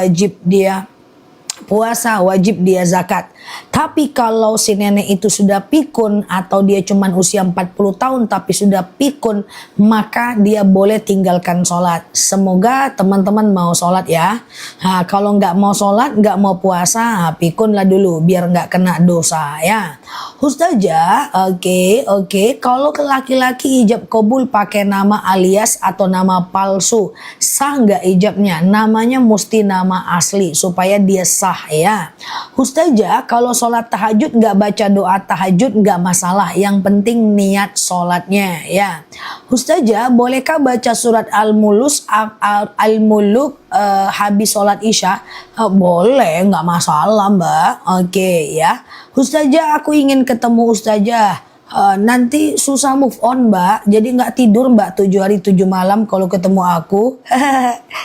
wajib dia puasa, wajib dia zakat. Tapi kalau si nenek itu sudah pikun atau dia cuma usia 40 tahun tapi sudah pikun, maka dia boleh tinggalkan sholat. Semoga teman-teman mau sholat ya. Kalau nggak mau sholat, nggak mau puasa, pikunlah dulu biar nggak kena dosa ya. Ustazah, oke. Kalau laki-laki ijab kabul pakai nama alias atau nama palsu, sah nggak ijabnya? Namanya mesti nama asli supaya dia sah ya. Ustazah, kalau sholat tahajud nggak baca doa tahajud nggak masalah, yang penting niat sholatnya ya. Ustazah, bolehkah baca surat Al-Muluk habis sholat isya? Boleh, nggak masalah mbak. Oke ya. Ustazah, aku ingin ketemu ustazah. Nanti susah move on mbak, jadi nggak tidur mbak 7 hari 7 malam kalau ketemu aku.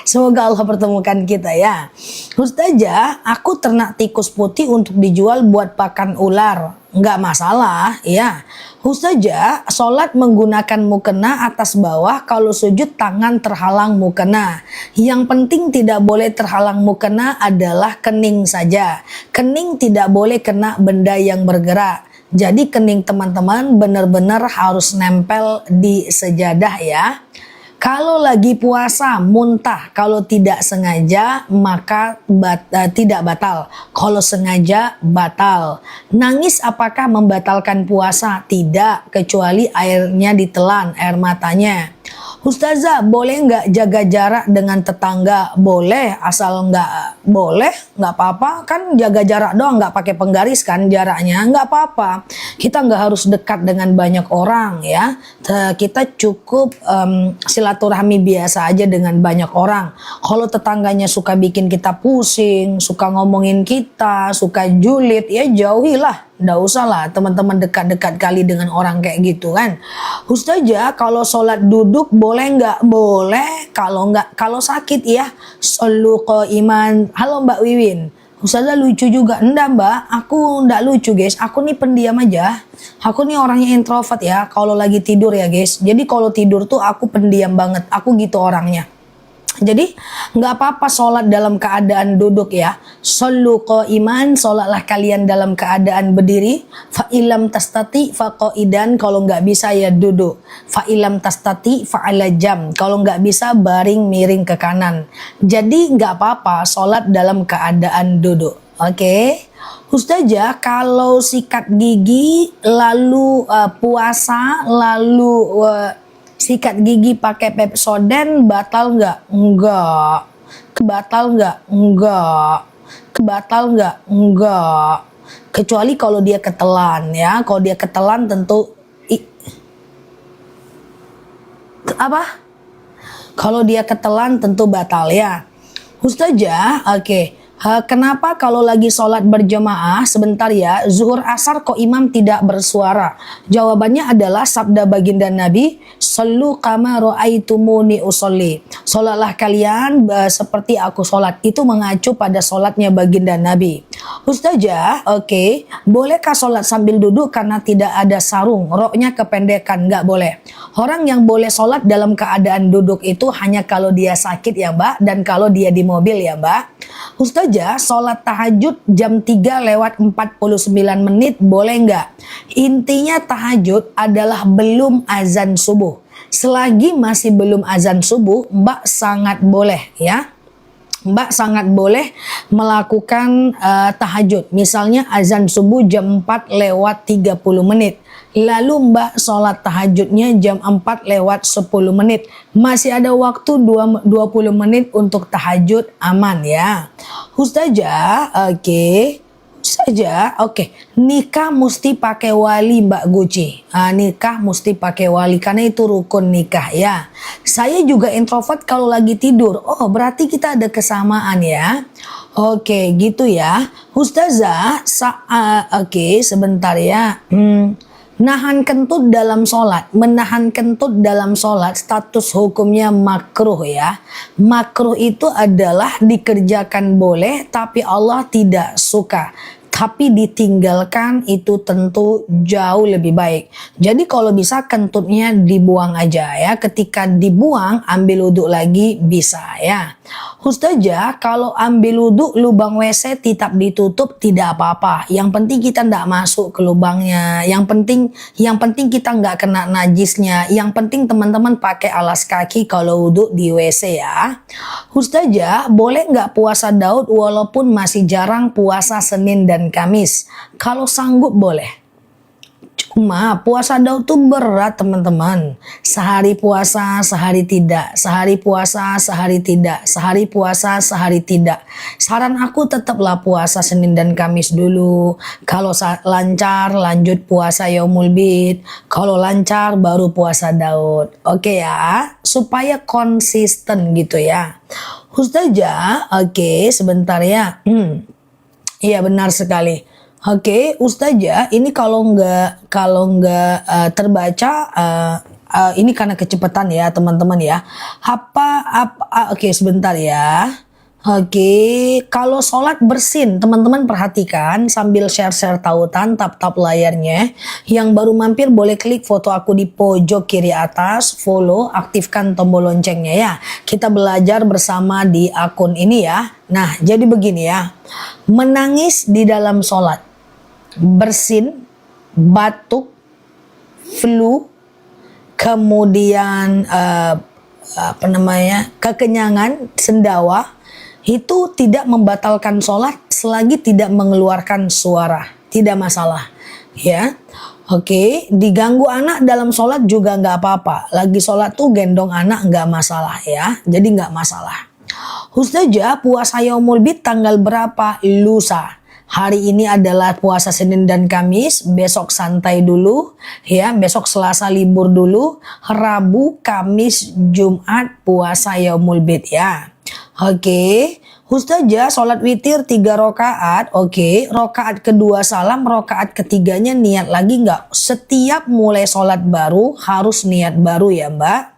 Semoga Allah pertemukan kita ya. Ustazah, aku ternak tikus putih untuk dijual buat pakan ular, nggak masalah ya. Ustazah, sholat menggunakan mukena atas bawah, kalau sujud tangan terhalang mukena. Yang penting tidak boleh terhalang mukena adalah kening saja. Kening tidak boleh kena benda yang bergerak. Jadi kening teman-teman benar-benar harus nempel di sejadah ya. Kalau lagi puasa muntah, kalau tidak sengaja maka tidak batal. Kalau sengaja batal. Nangis apakah membatalkan puasa? Tidak, kecuali airnya ditelan, air matanya. Ustazah, boleh nggak jaga jarak dengan tetangga? Boleh, asal nggak boleh, nggak apa-apa. Kan jaga jarak doang, nggak pakai penggaris kan jaraknya, nggak apa-apa. Kita nggak harus dekat dengan banyak orang ya. Kita cukup silaturahmi biasa aja dengan banyak orang. Kalau tetangganya suka bikin kita pusing, suka ngomongin kita, suka julid, ya jauhilah. Nggak usah lah teman-teman dekat-dekat kali dengan orang kayak gitu kan. Ustazah, kalau sholat duduk boleh nggak? Boleh. Kalau sakit ya shollu qaiman. Halo Mbak Wiwin, Ustazah lucu juga. Enggak mbak, aku enggak lucu guys, aku nih pendiam aja. Aku nih orangnya introvert ya kalau lagi tidur ya guys. Jadi kalau tidur tuh aku pendiam banget, aku gitu orangnya. Jadi nggak apa-apa sholat dalam keadaan duduk ya. Shollu qaiman, sholatlah kalian dalam keadaan berdiri. Fa ilam tastati fa qaidan, kalau nggak bisa ya duduk. Fa ilam tastati fa ala jam, kalau nggak bisa baring miring ke kanan. Jadi nggak apa-apa sholat dalam keadaan duduk. Oke. Ustazah, kalau sikat gigi lalu puasa lalu sikat gigi pakai Pepsodent batal nggak? Enggak. Batal nggak? Enggak. Batal nggak? Enggak. Kecuali kalau dia ketelan ya. Kalau dia ketelan tentu apa? Kalau dia ketelan tentu batal ya. Ustazah, oke. Kenapa kalau lagi sholat berjamaah sebentar ya, zuhur asar kok imam tidak bersuara? Jawabannya adalah sabda baginda Nabi, shollu kama ra'aitumuni usolli. Sholatlah kalian seperti aku sholat. Itu mengacu pada sholatnya baginda Nabi. Ustazah, oke. Bolehkah sholat sambil duduk karena tidak ada sarung? Roknya kependekan, nggak boleh. Orang yang boleh sholat dalam keadaan duduk itu hanya kalau dia sakit ya mbak, dan kalau dia di mobil ya mbak. Ustazah, sholat tahajud jam 3 lewat 49 menit boleh nggak? Intinya tahajud adalah belum azan subuh. Selagi masih belum azan subuh, mbak sangat boleh ya. Mbak sangat boleh melakukan tahajud. Misalnya azan subuh jam 4 lewat 30 menit. Lalu mbak sholat tahajudnya jam 4 lewat 10 menit. Masih ada waktu 20 menit untuk tahajud, aman ya. Ustazah, oke. Ustazah, oke. Nikah mesti pakai wali Mbak Guci. Nikah mesti pakai wali karena itu rukun nikah ya. Saya juga introvert kalau lagi tidur. Oh, berarti kita ada kesamaan ya. Oke, gitu ya. Ustazah, oke, sebentar ya. Nahan kentut dalam sholat, menahan kentut dalam sholat status hukumnya makruh ya. Makruh itu adalah dikerjakan boleh tapi Allah tidak suka. tapi ditinggalkan itu tentu jauh lebih baik. Jadi kalau bisa kentutnya dibuang aja ya. Ketika dibuang ambil wudhu lagi bisa ya. Ustazah, kalau ambil wudhu lubang WC tetap ditutup tidak apa-apa. Yang penting kita tidak masuk ke lubangnya. Yang penting kita nggak kena najisnya. Yang penting teman-teman pakai alas kaki kalau wudhu di WC ya. Ustazah, boleh nggak puasa Daud walaupun masih jarang puasa Senin dan Kamis? Kalau sanggup boleh. Cuma puasa Daud tuh berat teman-teman. Sehari puasa, sehari tidak. Sehari puasa, sehari tidak. Sehari puasa, sehari tidak. Saran aku tetaplah puasa Senin dan Kamis dulu. Kalau lancar lanjut puasa Yaumul Bid. Kalau lancar baru puasa Daud. Oke ya, supaya konsisten gitu ya. Ustazah, oke sebentar ya. Iya benar sekali. Oke, Ustazah, ini kalau nggak terbaca, ini karena kecepatan ya teman-teman ya. Oke sebentar ya. Oke, kalau sholat bersin, teman-teman perhatikan sambil share-share tautan, tap-tap layarnya. Yang baru mampir boleh klik foto aku di pojok kiri atas, follow, aktifkan tombol loncengnya ya. Kita belajar bersama di akun ini ya. Nah, jadi begini ya. Menangis di dalam sholat, bersin, batuk, flu, kemudian kekenyangan, sendawa, itu tidak membatalkan sholat selagi tidak mengeluarkan suara, tidak masalah ya. Oke, diganggu anak dalam sholat juga nggak apa-apa. Lagi sholat tuh gendong anak nggak masalah ya, jadi nggak masalah. Ustazah, puasa Yaumul Bid tanggal berapa? Lusa. Hari ini adalah puasa Senin dan Kamis, besok santai dulu ya, besok Selasa libur dulu, Rabu, Kamis, Jumat puasa Yaumul Bid ya. Oke, Ustazah sholat witir 3 rakaat, oke, rakaat kedua salam, rakaat ketiganya niat lagi nggak? Setiap mulai sholat baru harus niat baru ya Mbak.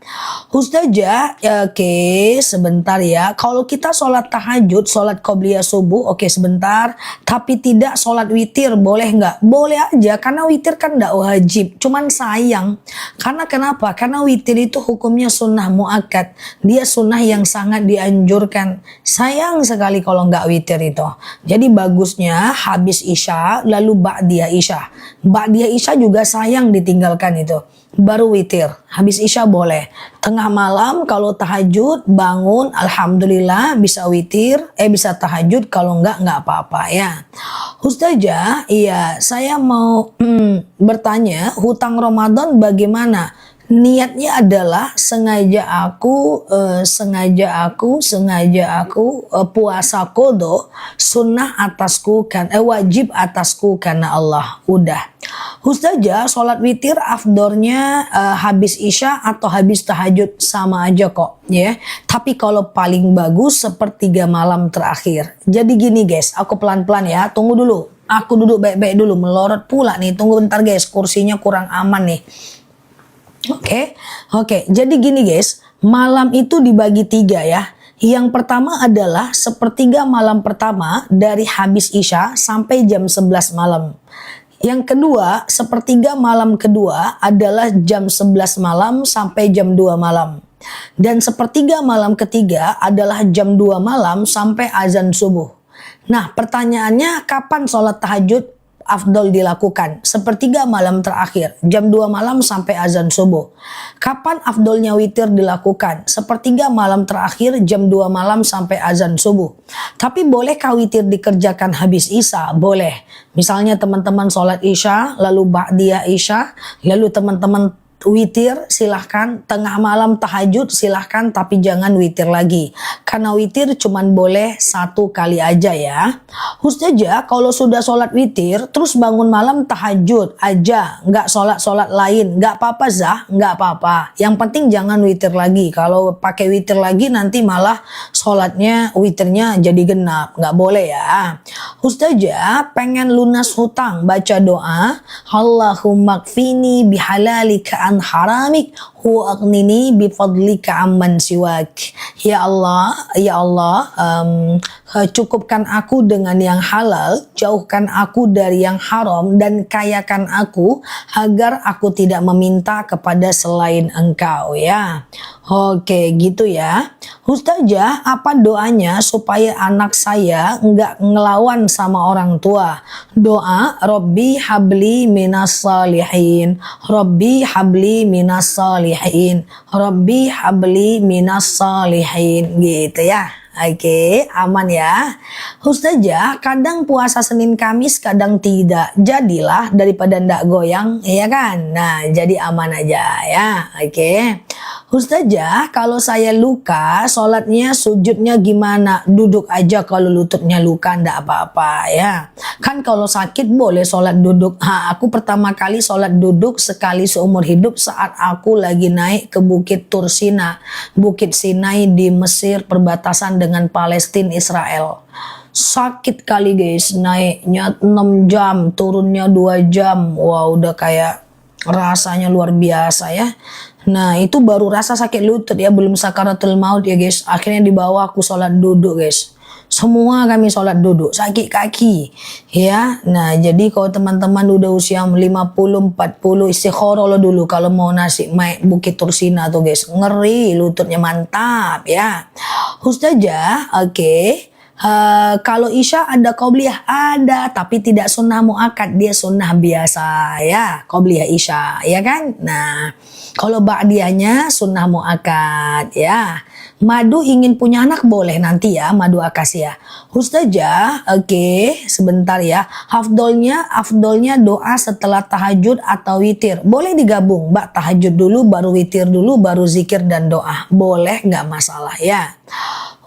Ustazah, oke sebentar ya, kalau kita sholat tahajud, sholat qobliyah subuh, oke sebentar, tapi tidak sholat witir, boleh nggak? Boleh aja, karena witir kan nggak wajib, cuman sayang, karena kenapa? Karena witir itu hukumnya sunnah muakkad, dia sunnah yang sangat dianjurkan, sayang sekali kalau nggak witir itu. Jadi bagusnya habis isya lalu ba'diyah isya. Ba'diyah isya juga sayang ditinggalkan itu. Baru witir. Habis isya boleh. Tengah malam kalau tahajud bangun alhamdulillah bisa witir, bisa tahajud, kalau nggak apa-apa ya. Ustazah, iya saya mau bertanya, hutang Ramadan bagaimana? Niatnya adalah sengaja aku puasa kodo, sunnah atasku kan, wajib atasku karena Allah. Udah. Ustazah, sholat witir afdornya habis isya atau habis tahajud sama aja kok ya. Tapi kalau paling bagus sepertiga malam terakhir. Jadi gini guys, aku pelan-pelan ya, tunggu dulu. Aku duduk baik-baik dulu, melorot pula nih, tunggu bentar guys, kursinya kurang aman nih. Oke, jadi gini guys, malam itu dibagi 3 ya. Yang pertama adalah sepertiga malam pertama dari habis isya sampai jam 11 malam. Yang kedua, sepertiga malam kedua adalah jam 11 malam sampai jam 2 malam. Dan sepertiga malam ketiga adalah jam 2 malam sampai azan subuh. Nah, pertanyaannya kapan sholat tahajud afdol dilakukan? Sepertiga malam terakhir, jam 2 malam sampai azan subuh. Kapan afdolnya witir dilakukan? Sepertiga malam terakhir, jam 2 malam sampai azan subuh. Tapi bolehkah witir dikerjakan habis isya? Boleh. Misalnya teman-teman sholat isya, lalu ba'diyah isya, lalu teman-teman witir silahkan, tengah malam tahajud silahkan, tapi jangan witir lagi karena witir cuman boleh 1 kali aja ya. Ustazah, kalau sudah sholat witir terus bangun malam tahajud aja, nggak sholat lain, nggak apa-apa Zah, nggak apa-apa, yang penting jangan witir lagi. Kalau pakai witir lagi nanti malah sholatnya witirnya jadi genap, nggak boleh ya. Ustazah pengen lunas hutang, baca doa, Allahumma kfini bihalalika an haramik wa aghnini bifadlika amman siwak. Ya Allah, ya Allah, cukupkan aku dengan yang halal, jauhkan aku dari yang haram, dan kayakan aku agar aku tidak meminta kepada selain Engkau, ya. Oke, gitu ya. Ustazah, apa doanya supaya anak saya nggak ngelawan sama orang tua? Doa, Robbi habli minas salihin, Robbi habli minas salihin, Robbi habli minas salihin, gitu ya. Oke, aman ya. Ustazah, kadang puasa Senin Kamis, kadang tidak. Jadilah daripada ndak goyang, ya kan? Nah, jadi aman aja ya. Oke. Ustazah, kalau saya luka, sholatnya sujudnya gimana? Duduk aja kalau lututnya luka, ndak apa-apa ya. Kan kalau sakit boleh sholat duduk. Aku pertama kali sholat duduk sekali seumur hidup saat aku lagi naik ke Bukit Tursina, Bukit Sinai di Mesir perbatasan dengan Palestina Israel. Sakit kali guys, naiknya 6 jam, turunnya 2 jam. Wah, udah kayak rasanya luar biasa ya. Nah, itu baru rasa sakit lutut ya, belum sakaratul maut ya guys. Akhirnya dibawa aku sholat duduk guys. Semua kami sholat duduk, sakit kaki ya. Nah, jadi kalau teman-teman udah usia 50, 40, istikharah lo dulu kalau mau naik Bukit Tursina tuh guys. Ngeri, lututnya mantap ya. Ustazah, oke. Kalau Isya ada qobliyah, ada, tapi tidak sunnah muakkad, dia sunnah biasa ya, qobliyah Isya ya kan. Nah, kalau ba'diyahnya sunnah muakkad ya. Madu ingin punya anak boleh nanti ya, madu akasia. Ustazah, oke, sebentar ya. Afdolnya doa setelah tahajud atau witir. Boleh digabung, Mbak, tahajud dulu, baru witir dulu, baru zikir dan doa. Boleh, nggak masalah ya.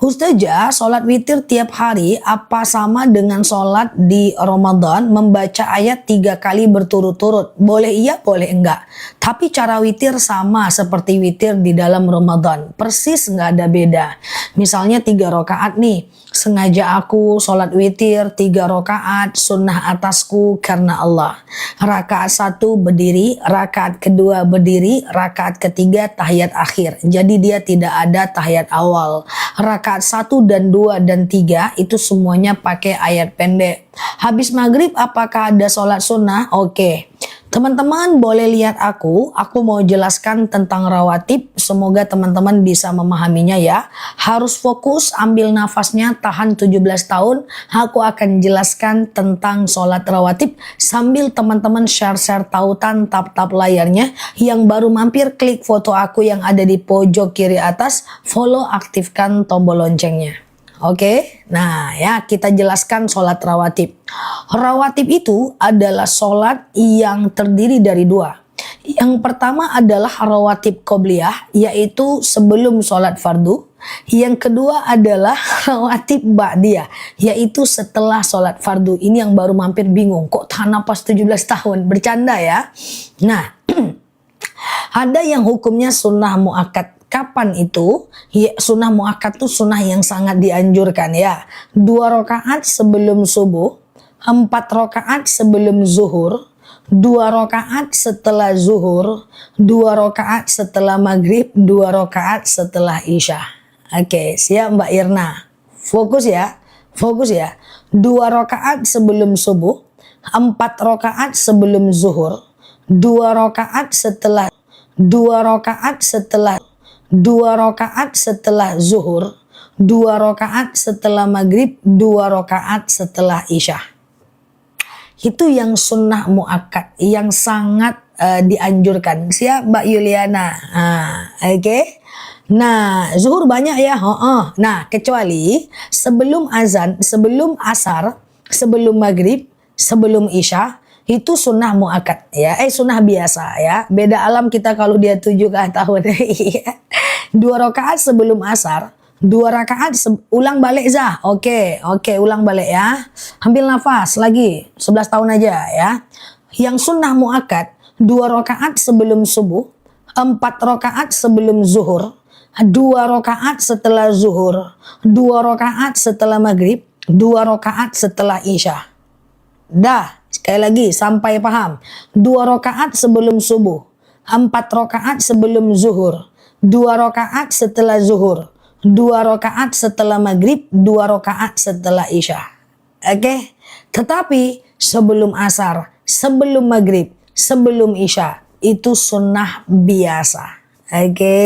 Ustazah, sholat witir tiap hari apa sama dengan sholat di Ramadan membaca ayat 3 kali berturut-turut? Boleh iya, boleh enggak. Tapi cara witir sama seperti witir di dalam Ramadan. Persis nggak ada beda. Misalnya 3 rakaat nih. Sengaja aku sholat witir 3 rakaat sunnah atasku karena Allah. Rakaat 1 berdiri, rakaat kedua berdiri, rakaat ketiga tahiyat akhir. Jadi dia tidak ada tahiyat awal. Rakaat 1 dan 2 dan 3 itu semuanya pakai ayat pendek. Habis maghrib apakah ada sholat sunnah? Oke. Teman-teman boleh lihat aku mau jelaskan tentang rawatib, semoga teman-teman bisa memahaminya ya. Harus fokus, ambil nafasnya, tahan 17 tahun, aku akan jelaskan tentang sholat rawatib sambil teman-teman share-share tautan tap-tap layarnya. Yang baru mampir klik foto aku yang ada di pojok kiri atas, follow, aktifkan tombol loncengnya. Oke, nah ya kita jelaskan sholat rawatib. Rawatib itu adalah sholat yang terdiri dari 2. Yang pertama adalah rawatib qobliyah, yaitu sebelum sholat fardu. Yang kedua adalah rawatib ba'diyah, yaitu setelah sholat fardu. Ini yang baru mampir bingung, kok tahan napas 17 tahun, bercanda ya. Nah, ada yang hukumnya sunnah muakkad. Kapan itu? Ya, sunnah muakkad itu sunnah yang sangat dianjurkan ya. 2 rakaat sebelum subuh, 4 rakaat sebelum zuhur, 2 rakaat setelah zuhur, 2 rakaat setelah maghrib, 2 rakaat setelah isya. Oke, siap Mbak Irna? Fokus ya, fokus ya. 2 rakaat sebelum subuh, 4 rakaat sebelum zuhur, 2 rakaat setelah 2 rakaat setelah 2 rakaat setelah zuhur, 2 rakaat setelah maghrib, 2 rakaat setelah isya. Itu yang sunnah muakkad, yang sangat dianjurkan. Siap Mbak Yuliana? Oke. Nah, zuhur banyak ya. Nah, kecuali sebelum azan, sebelum asar, sebelum maghrib, sebelum isya, itu sunnah muakkad ya, sunnah biasa ya. Beda alam kita kalau dia 7 tahun. 2 rakaat sebelum asar, 2 rakaat ulang balik zah. Oke, ulang balik ya. Ambil nafas lagi, 11 tahun aja ya. Yang sunnah muakkad 2 rakaat sebelum subuh, 4 rakaat sebelum zuhur, 2 rakaat setelah zuhur, 2 rakaat setelah maghrib, 2 rakaat setelah Isya. Dah, sekali lagi sampai paham. 2 rakaat sebelum subuh, 4 rakaat sebelum zuhur, 2 rakaat setelah zuhur, 2 rakaat setelah maghrib, 2 rakaat setelah Isya. Oke? Tetapi sebelum asar, sebelum maghrib, sebelum Isya itu sunnah biasa. Oke?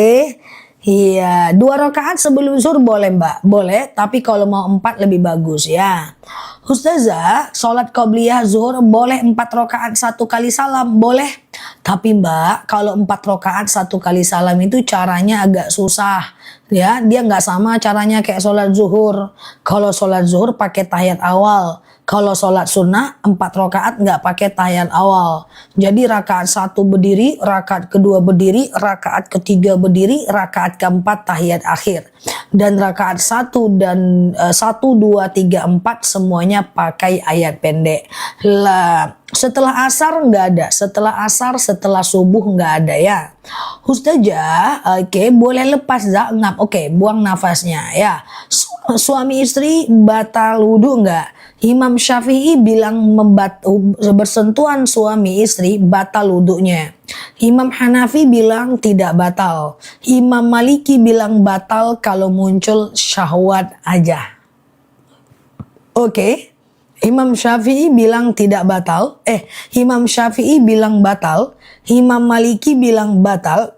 Iya, 2 rakaat sebelum zuhur boleh mbak, boleh, tapi kalau mau 4 lebih bagus ya. Ustazah, sholat qobliyah zuhur boleh 4 rakaat 1 kali salam, boleh. Tapi mbak, kalau 4 rakaat 1 kali salam itu caranya agak susah. Ya, dia nggak sama caranya kayak sholat zuhur. Kalau sholat zuhur pakai tahiyat awal. Kalau sholat sunnah 4 rakaat nggak pakai tahiyat awal. Jadi rakaat 1 berdiri, rakaat kedua berdiri, rakaat ketiga berdiri, rakaat keempat tahiyat akhir. Dan rakaat 1 dan 1, 2, 3, 4 semuanya pakai ayat pendek. Lah, setelah asar nggak ada, setelah asar, setelah subuh nggak ada ya. Ustazah, oke, boleh lepas ngap, oke, buang nafasnya ya. Suami istri batal wudhu nggak? Imam Syafi'i bilang bersentuhan suami istri batal wudhunya. Imam Hanafi bilang tidak batal. Imam Maliki bilang batal kalau muncul syahwat aja. Oke. Imam Syafi'i bilang tidak batal. Imam Syafi'i bilang batal. Imam Maliki bilang batal.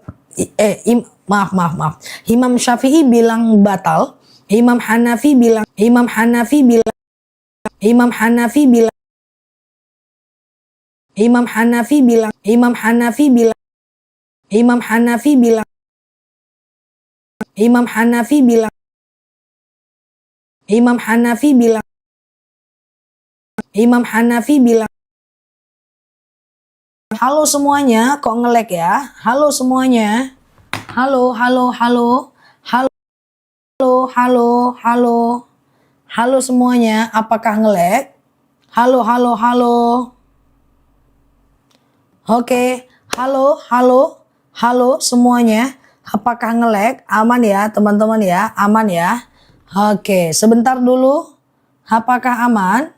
Maaf. Imam Syafi'i bilang batal. Imam Hanafi bilang Imam Hanafi bilang Imam Hanafi bilang Imam Hanafi bilang Imam Hanafi bilang Imam Hanafi bilang Imam Hanafi bilang Imam Hanafi bilang Imam Hanafi bilang. Halo semuanya, kok ngelek ya? Halo semuanya. Halo. Halo semuanya, apakah ngelek? Halo. Oke, halo semuanya, apakah ngelek? Aman ya teman-teman ya, aman ya. Oke, sebentar dulu, apakah aman?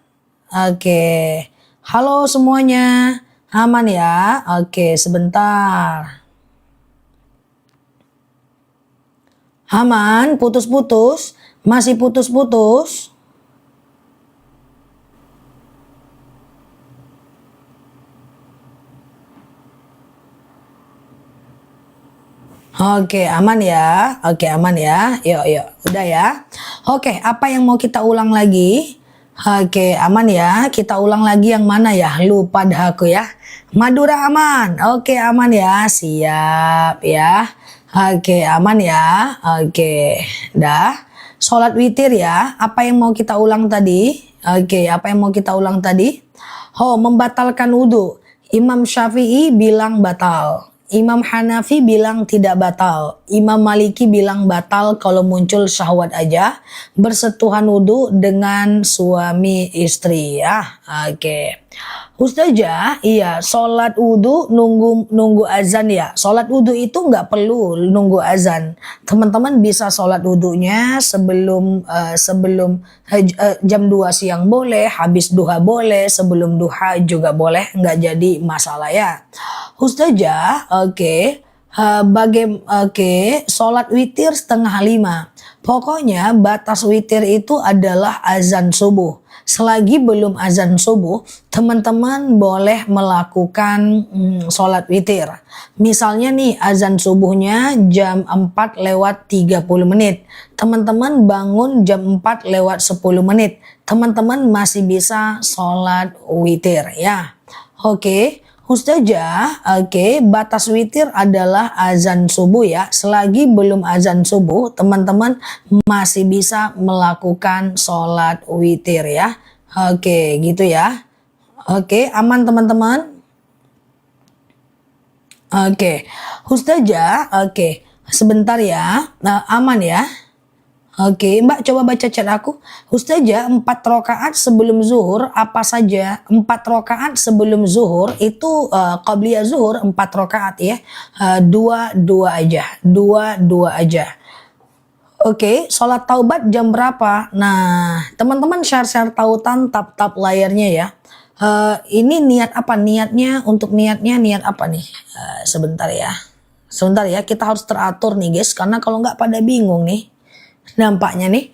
Oke, halo semuanya, aman ya. Oke, sebentar. Aman, putus-putus, masih putus-putus. Oke, aman ya. Oke, aman ya. Yuk. Udah ya. Oke, apa yang mau kita ulang lagi? Oke, aman ya. Kita ulang lagi yang mana ya? Lupa dah aku ya. Madura aman. Oke, aman ya. Siap ya. Oke, aman ya. Oke, dah. Sholat witir ya. Apa yang mau kita ulang tadi? Oke, apa yang mau kita ulang tadi? Membatalkan wudhu. Imam Syafi'i bilang batal. Imam Hanafi bilang tidak batal. Imam Maliki bilang batal kalau muncul syahwat aja. Bersentuhan wudhu dengan suami istri ya. Oke. Ustazah, iya, sholat wudhu nunggu azan ya. Sholat wudhu itu nggak perlu nunggu azan. Teman-teman bisa sholat wudhunya sebelum jam 2 siang boleh, habis duha boleh, sebelum duha juga boleh, nggak jadi masalah ya. Ustazah, oke. Sholat witir 4:30. Pokoknya batas witir itu adalah azan subuh. Selagi belum azan subuh, teman-teman boleh melakukan sholat witir. Misalnya nih azan subuhnya jam 4:30. Teman-teman bangun jam 4:10. Teman-teman masih bisa sholat witir ya. Oke. Ustazah, batas witir adalah azan subuh ya. Selagi belum azan subuh, teman-teman masih bisa melakukan sholat witir ya. Oke, gitu ya. Oke, aman teman-teman? Oke, Ustazah, sebentar ya. Aman ya. Oke, Mbak coba baca chat aku. Ustazah, 4 rakaat sebelum zuhur apa saja? 4 rakaat sebelum zuhur itu qabliyah zuhur 4 rakaat ya. 2 aja. Oke, sholat taubat jam berapa? Nah, teman-teman share-share tautan tap-tap layarnya ya. Ini niat apa? Niatnya niat apa nih? Sebentar ya. Sebentar ya, kita harus teratur nih guys. Karena kalau nggak pada bingung nih. Nampaknya nih.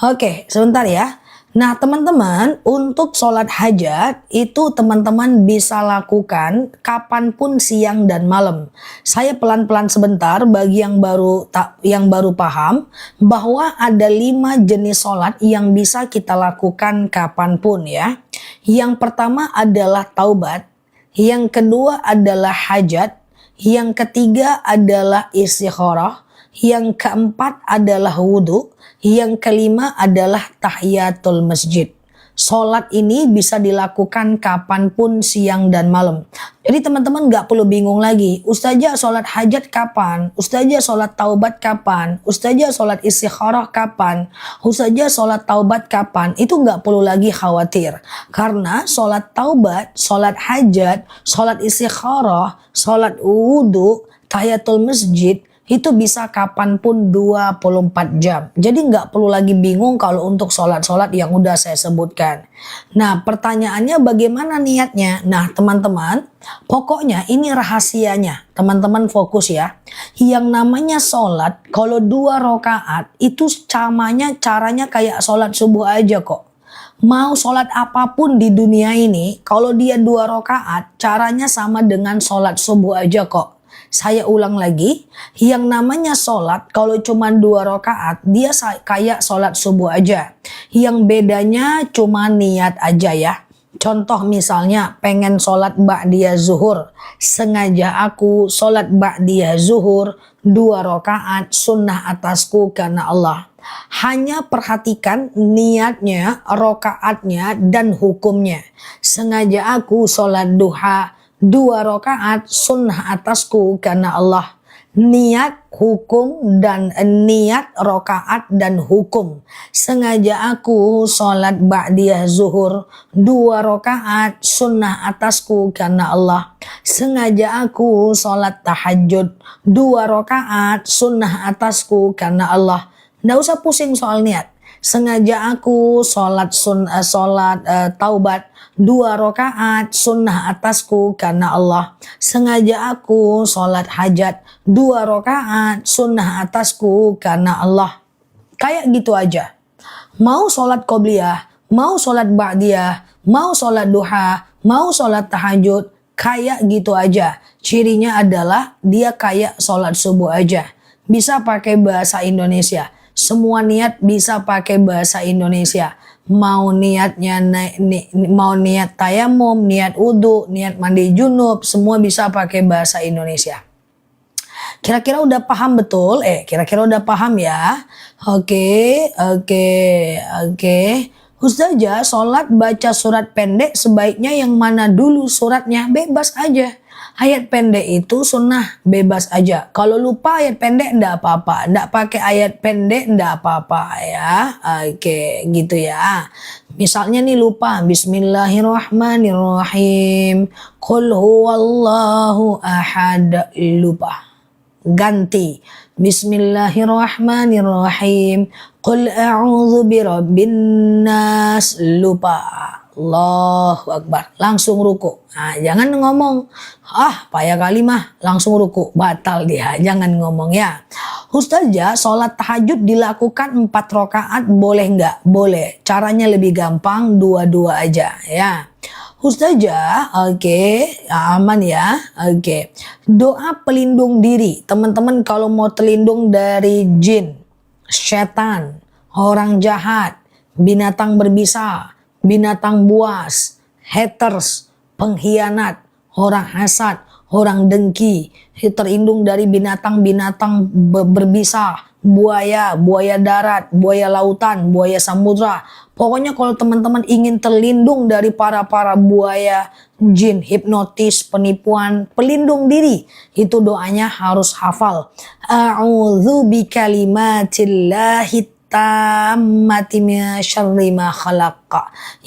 Oke, sebentar ya. Nah teman-teman, untuk sholat hajat itu teman-teman bisa lakukan kapanpun siang dan malam. Saya pelan-pelan sebentar bagi yang baru paham bahwa ada 5 jenis sholat yang bisa kita lakukan kapanpun ya. Yang pertama adalah taubat, yang kedua adalah hajat, yang ketiga adalah istikharah, yang keempat adalah wudhu, yang kelima adalah tahiyatul masjid. Sholat ini bisa dilakukan kapanpun siang dan malam. Jadi teman-teman gak perlu bingung lagi. Ustazah sholat hajat kapan? Ustazah sholat taubat kapan? Ustazah sholat istikharah kapan? Ustazah sholat taubat kapan? Itu gak perlu lagi khawatir. Karena sholat taubat, sholat hajat, sholat istikharah, sholat wudhu, tahiyatul masjid, itu bisa kapanpun 24 jam. Jadi nggak perlu lagi bingung kalau untuk sholat-sholat yang udah saya sebutkan. Nah pertanyaannya bagaimana niatnya? Nah teman-teman, pokoknya ini rahasianya. Teman-teman fokus ya. Yang namanya sholat, kalau 2 rakaat itu caranya kayak sholat subuh aja kok. Mau sholat apapun di dunia ini, kalau dia 2 rakaat, caranya sama dengan sholat subuh aja kok. Saya ulang lagi, yang namanya sholat kalau cuma 2 rakaat dia kayak sholat subuh aja. Yang bedanya cuma niat aja ya. Contoh misalnya pengen sholat ba'diyah zuhur. Sengaja aku sholat ba'diyah zuhur 2 rakaat sunnah atasku karena Allah. Hanya perhatikan niatnya, rakaatnya dan hukumnya. Sengaja aku sholat duha 2 rakaat sunnah atasku karena Allah. Niat, hukum, dan niat, rakaat, dan hukum. Sengaja aku sholat ba'diyah zuhur 2 rakaat sunnah atasku karena Allah. Sengaja aku sholat tahajud 2 rakaat sunnah atasku karena Allah. Nggak usah pusing soal niat. Sengaja aku sholat taubat 2 rakaat sunnah atasku karena Allah. Sengaja aku sholat hajat 2 rakaat sunnah atasku karena Allah. Kayak gitu aja. Mau sholat qobliyah, mau sholat ba'diyah, mau sholat duha, mau sholat tahajud, kayak gitu aja. Cirinya adalah dia kayak sholat subuh aja. Bisa pakai bahasa Indonesia. Semua niat bisa pakai bahasa Indonesia. Mau niatnya mau niat tayamum, niat wudhu, niat mandi junub, semua bisa pakai bahasa Indonesia. Kira-kira udah paham betul? Kira-kira udah paham ya? Oke. Ustazah, sholat baca surat pendek sebaiknya yang mana dulu suratnya? Bebas aja. Ayat pendek itu sunnah, bebas aja. Kalau lupa ayat pendek enggak apa-apa. Enggak pakai ayat pendek enggak apa-apa ya. Oke, gitu ya. Misalnya nih lupa, Bismillahirrahmanirrahim. Qul huwallahu ahad, lupa. Ganti, Bismillahirrahmanirrahim. Qul a'udzu birabbin nas, lupa. Allahu Akbar, langsung ruku. Nah, jangan ngomong, payah kali mah, langsung ruku, batal dia, jangan ngomong ya. Ustazah, sholat tahajud dilakukan 4 rakaat boleh nggak? Boleh, caranya lebih gampang, 2-2 aja ya. Ustazah, oke, aman ya, oke. Doa pelindung diri, teman-teman kalau mau terlindung dari jin, setan, orang jahat, binatang berbisa, binatang buas, haters, pengkhianat, orang hasad, orang dengki, terlindung dari binatang-binatang berbisa, buaya darat, buaya lautan, buaya samudra. Pokoknya kalau teman-teman ingin terlindung dari para buaya, jin, hipnotis, penipuan, pelindung diri, itu doanya harus hafal. A'udzu bikalimatillahi tammati min syarri ma khalaq.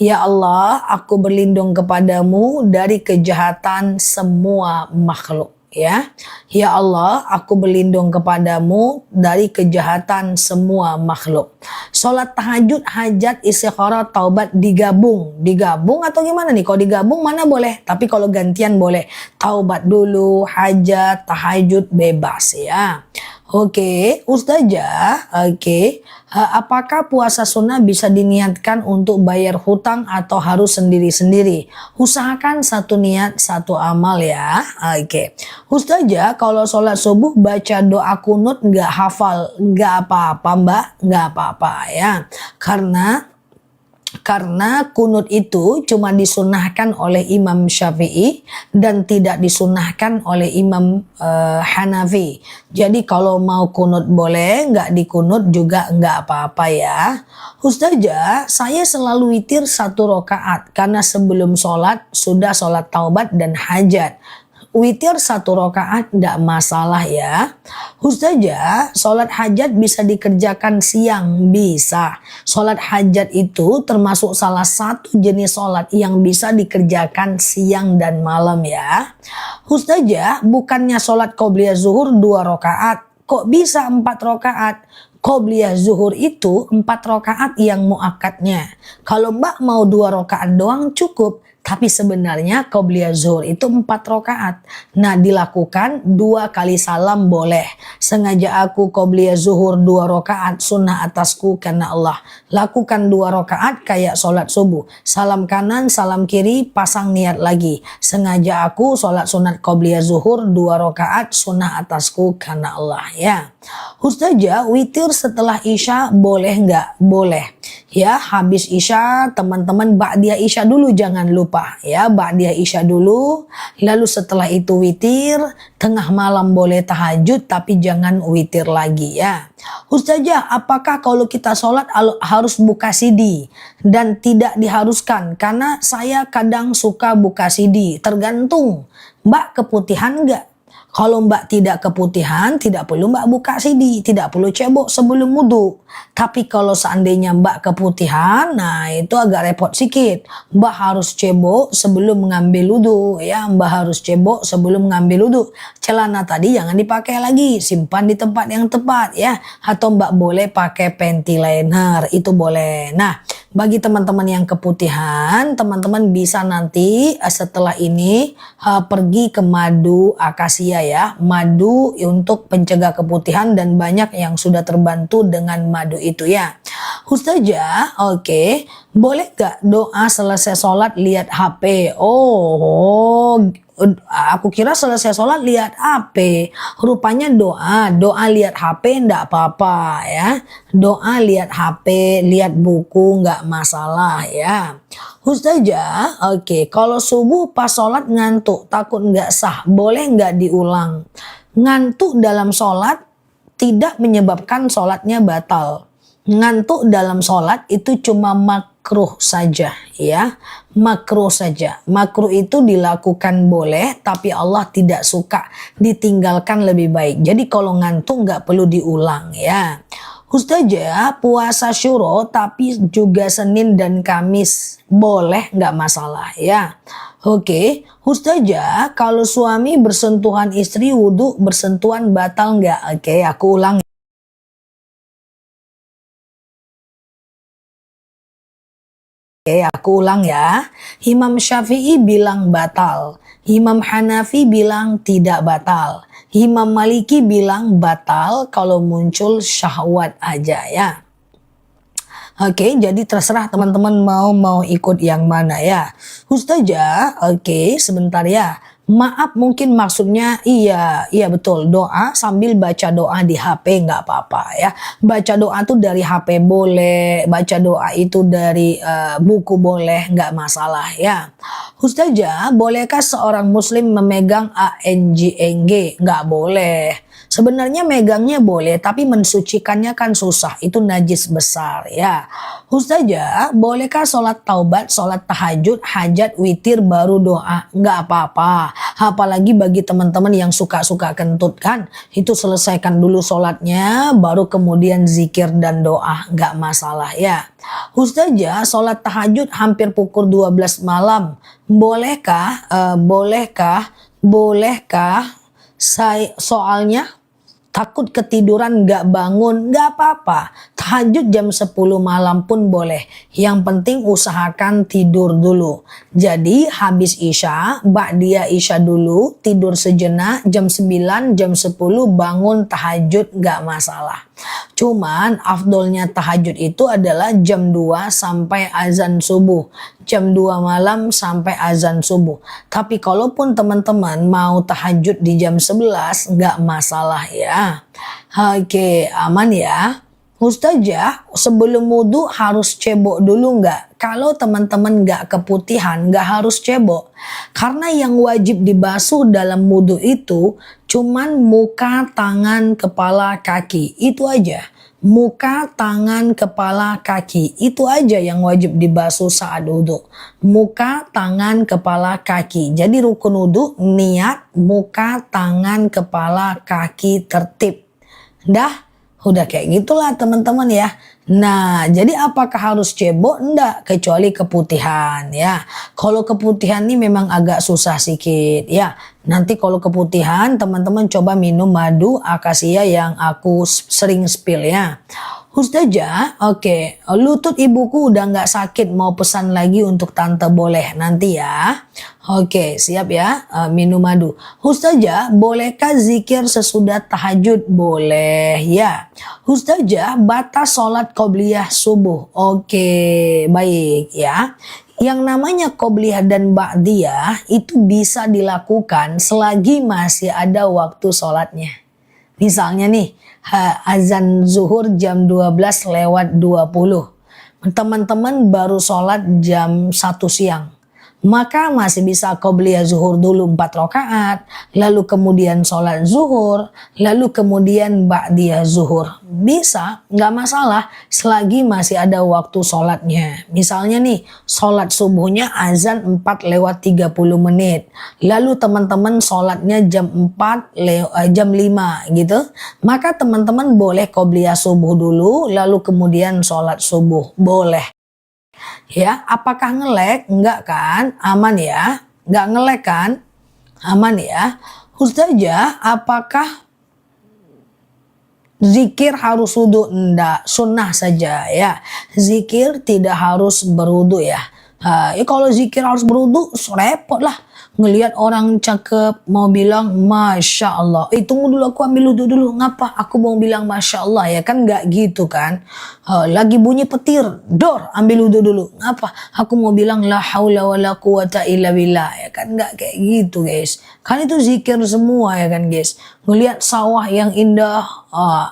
Ya Allah, aku berlindung kepadamu dari kejahatan semua makhluk. ya. Ya Allah, aku berlindung kepadamu dari kejahatan semua makhluk. Sholat tahajud, hajat, istikharah, taubat digabung. Digabung atau gimana nih? Kalau digabung mana boleh, tapi kalau gantian boleh. Taubat dulu, hajat, tahajud bebas ya. Oke, Ustazah, oke. Apakah puasa sunnah bisa diniatkan untuk bayar hutang atau harus sendiri-sendiri? Usahakan satu niat, satu amal ya. Oke. Ustazah, kalau sholat subuh baca doa kunut nggak hafal, nggak apa-apa mbak, nggak apa-apa ya. Karena kunut itu cuma disunahkan oleh Imam Syafi'i dan tidak disunahkan oleh Imam Hanafi. Jadi kalau mau kunut boleh, nggak dikunut juga nggak apa-apa ya. Ustazah, saya selalu witir 1 rakaat karena sebelum sholat sudah sholat taubat dan hajat. Witir 1 rakaat tidak masalah ya. Ustazah, sholat hajat bisa dikerjakan siang? Bisa. Sholat hajat itu termasuk salah satu jenis sholat yang bisa dikerjakan siang dan malam ya. Ustazah, bukannya sholat qobliyah zuhur 2 rakaat, kok bisa 4 rakaat? Qobliyah zuhur itu 4 rakaat yang muakkadnya. Kalau mbak mau 2 rakaat doang cukup. Tapi sebenarnya qobliyah zuhur itu 4 rakaat. Nah, dilakukan 2 kali salam boleh. Sengaja aku qobliyah zuhur 2 rakaat, sunnah atasku karena Allah. Lakukan 2 rakaat kayak sholat subuh. Salam kanan, salam kiri, pasang niat lagi. Sengaja aku sholat sunat qobliyah zuhur 2 rakaat, sunnah atasku karena Allah ya. Ustazah, witir setelah isya boleh nggak? Boleh. Ya, habis isya teman-teman ba'diyah isya dulu, jangan lupa ya, ba'diyah isya dulu, lalu setelah itu witir, tengah malam boleh tahajud tapi jangan witir lagi ya. Ustazah, apakah kalau kita sholat harus buka CD? Dan tidak diharuskan, karena saya kadang suka buka CD, tergantung mbak keputihan nggak. Kalau mbak tidak keputihan, tidak perlu mbak buka CD, tidak perlu cebok sebelum wudhu. Tapi kalau seandainya mbak keputihan, nah itu agak repot sedikit. Mbak harus cebok sebelum mengambil wudhu, ya. Mbak harus cebok sebelum mengambil wudhu. Celana tadi jangan dipakai lagi, simpan di tempat yang tepat, ya. Atau mbak boleh pakai panty liner, itu boleh. Nah, bagi teman-teman yang keputihan, teman-teman bisa nanti setelah ini pergi ke madu akasia ya, madu untuk pencegah keputihan dan banyak yang sudah terbantu dengan madu itu ya. Ustazah, oke, boleh gak doa selesai sholat lihat HP? Aku kira selesai sholat lihat HP. Rupanya doa lihat HP ndak apa-apa ya. Doa lihat HP, lihat buku nggak masalah ya. Ustazah, oke, kalau subuh pas sholat ngantuk, takut nggak sah, boleh nggak diulang? Ngantuk dalam sholat tidak menyebabkan sholatnya batal. Ngantuk dalam sholat itu cuma makruh saja ya, makruh saja. Makruh itu dilakukan boleh, tapi Allah tidak suka, ditinggalkan lebih baik. Jadi kalau ngantuk nggak perlu diulang ya. Ustazah, puasa syuro tapi juga Senin dan Kamis boleh nggak masalah ya. Oke, Ustazah, kalau suami bersentuhan istri wudhu bersentuhan batal nggak? Oke, aku ulang. Oke, aku ulang ya. Imam Syafi'i bilang batal. Imam Hanafi bilang tidak batal. Imam Maliki bilang batal kalau muncul syahwat aja ya. Oke, jadi terserah teman-teman mau ikut yang mana ya. Ustazah, oke, sebentar ya. Maaf, mungkin maksudnya iya betul, doa sambil baca doa di HP nggak apa-apa ya. Baca doa tuh dari HP boleh, baca doa itu dari buku boleh, nggak masalah ya. Ustazah, bolehkah seorang muslim memegang ANJNG? Nggak boleh. Sebenarnya megangnya boleh, tapi mensucikannya kan susah, itu najis besar ya. Ustazah, bolehkah sholat taubat, sholat tahajud, hajat, witir baru doa? Nggak apa-apa. Apalagi bagi teman-teman yang suka-suka kentut kan, itu selesaikan dulu sholatnya, baru kemudian zikir dan doa, nggak masalah ya. Ustazah, sholat tahajud hampir pukul 12 malam, bolehkah Soalnya takut ketiduran gak bangun, gak apa-apa. Tahajud jam 10 malam pun boleh. Yang penting usahakan tidur dulu. Jadi habis Isya, ba'diyah Isya dulu, tidur sejenak, jam 9, jam 10 bangun tahajud gak masalah. Cuman afdolnya tahajud itu adalah jam 2 sampai azan subuh. Jam 2 malam sampai azan subuh. Tapi kalaupun teman-teman mau tahajud di jam 11 nggak masalah ya. Oke, aman ya. Ustazah, sebelum wudhu harus cebok dulu nggak? Kalau teman-teman nggak keputihan, nggak harus cebok. Karena yang wajib dibasuh dalam wudhu itu cuman muka, tangan, kepala, kaki. Itu aja. Muka, tangan, kepala, kaki. Itu aja yang wajib dibasuh saat wudhu. Muka, tangan, kepala, kaki. Jadi rukun wudhu, niat, muka, tangan, kepala, kaki, tertib. Udah kayak gitulah teman-teman ya. Nah, jadi apakah harus cebok? Enggak, kecuali keputihan ya. Kalau keputihan ini memang agak susah sedikit ya. Nanti kalau keputihan teman-teman coba minum madu akasia yang aku sering spill ya. Ustazah, oke, lutut ibuku udah nggak sakit, mau pesan lagi untuk tante boleh nanti ya. Oke, siap ya, minum madu. Ustazah, bolehkah zikir sesudah tahajud? Boleh ya. Ustazah, batas sholat qobliyah subuh. Oke, baik ya. Yang namanya qobliyah dan ba'diyah itu bisa dilakukan selagi masih ada waktu sholatnya. Misalnya nih, azan zuhur jam 12:20. Teman-teman baru sholat jam 1 siang. Maka masih bisa qobliyah zuhur dulu 4 rakaat, lalu kemudian sholat zuhur, lalu kemudian ba'diyah zuhur. Bisa, nggak masalah selagi masih ada waktu sholatnya. Misalnya nih, sholat subuhnya azan 4:30 menit. Lalu teman-teman sholatnya jam 5 gitu. Maka teman-teman boleh qobliyah subuh dulu, lalu kemudian sholat subuh. Boleh. Ya, apakah ngelek? Enggak kan? Aman ya? Enggak ngelek kan? Aman ya? Ustazah, apakah zikir harus wudhu? Enggak, sunnah saja ya. Zikir tidak harus berwudhu ya. Kalau zikir harus berwudhu, repot lah. Ngelihat orang cakep mau bilang Masya Allah. Tunggu dulu, aku ambil wudhu dulu. Ngapa? Aku mau bilang Masya Allah ya kan, nggak gitu kan. Lagi bunyi petir, dor, ambil wudhu dulu. Ngapa? Aku mau bilang la haula wa la quwata illa billah ya kan, nggak kayak gitu guys. Kan itu zikir semua ya kan guys. Ngelihat sawah yang indah,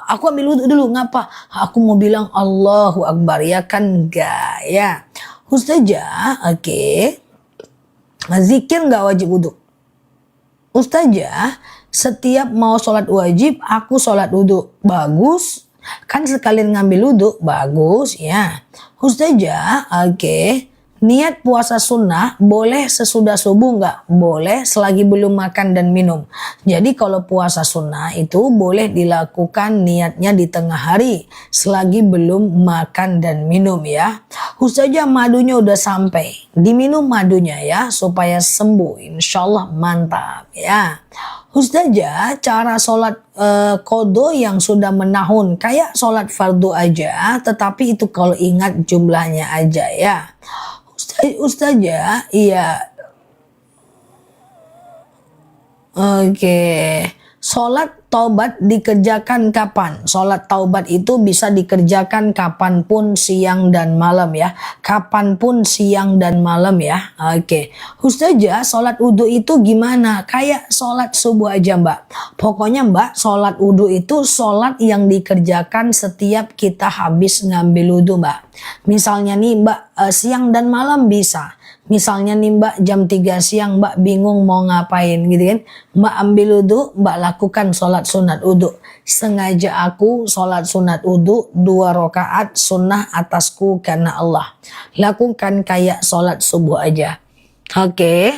aku ambil wudhu dulu. Ngapa? Aku mau bilang Allahu Akbar ya kan, nggak ya. Ustazah, oke. Zikir nggak wajib wudhu. Ustazah, setiap mau sholat wajib, aku sholat wudhu. Bagus. Kan sekalian ngambil wudhu. Bagus ya. Ustazah, oke. Niat puasa sunnah boleh sesudah subuh nggak? Boleh selagi belum makan dan minum. Jadi kalau puasa sunnah itu boleh dilakukan niatnya di tengah hari selagi belum makan dan minum ya. Ustazah, madunya udah sampai. Diminum madunya ya supaya sembuh. Insya Allah mantap ya. Ustazah, cara sholat qodho yang sudah menahun kayak sholat fardu aja, tetapi itu kalau ingat jumlahnya aja ya. Ustazah, iya. Oke. Sholat taubat dikerjakan kapan? Sholat taubat itu bisa dikerjakan kapanpun siang dan malam ya. Kapanpun siang dan malam ya. Oke. Ustazah, sholat wudhu itu gimana? Kayak sholat subuh aja mbak. Pokoknya mbak, sholat wudhu itu sholat yang dikerjakan setiap kita habis ngambil wudhu mbak. Misalnya nih mbak, siang dan malam bisa. Misalnya nih mbak jam 3 siang mbak bingung mau ngapain gitu kan. Mbak ambil wudhu, mbak lakukan sholat sunat wudhu. Sengaja aku sholat sunat wudhu 2 rakaat sunnah atasku karena Allah. Lakukan kayak sholat subuh aja. Oke.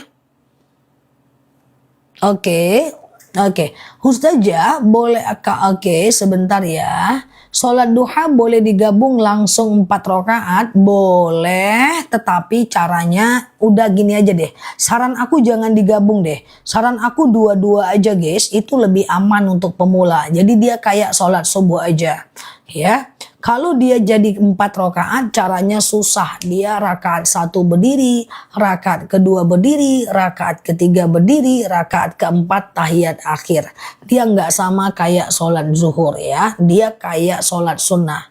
Oke, Ustazah boleh oke sebentar ya. Sholat duha boleh digabung langsung 4 rakaat, boleh, tetapi caranya udah gini aja deh. Saran aku jangan digabung deh. Saran aku dua-dua aja guys, itu lebih aman untuk pemula. Jadi dia kayak sholat subuh aja. Ya, kalau dia jadi 4 rakaat caranya susah. Dia rakaat 1 berdiri, rakaat kedua berdiri, rakaat ketiga berdiri, rakaat keempat tahiyat akhir. Dia nggak sama kayak sholat zuhur ya. Dia kayak sholat sunnah.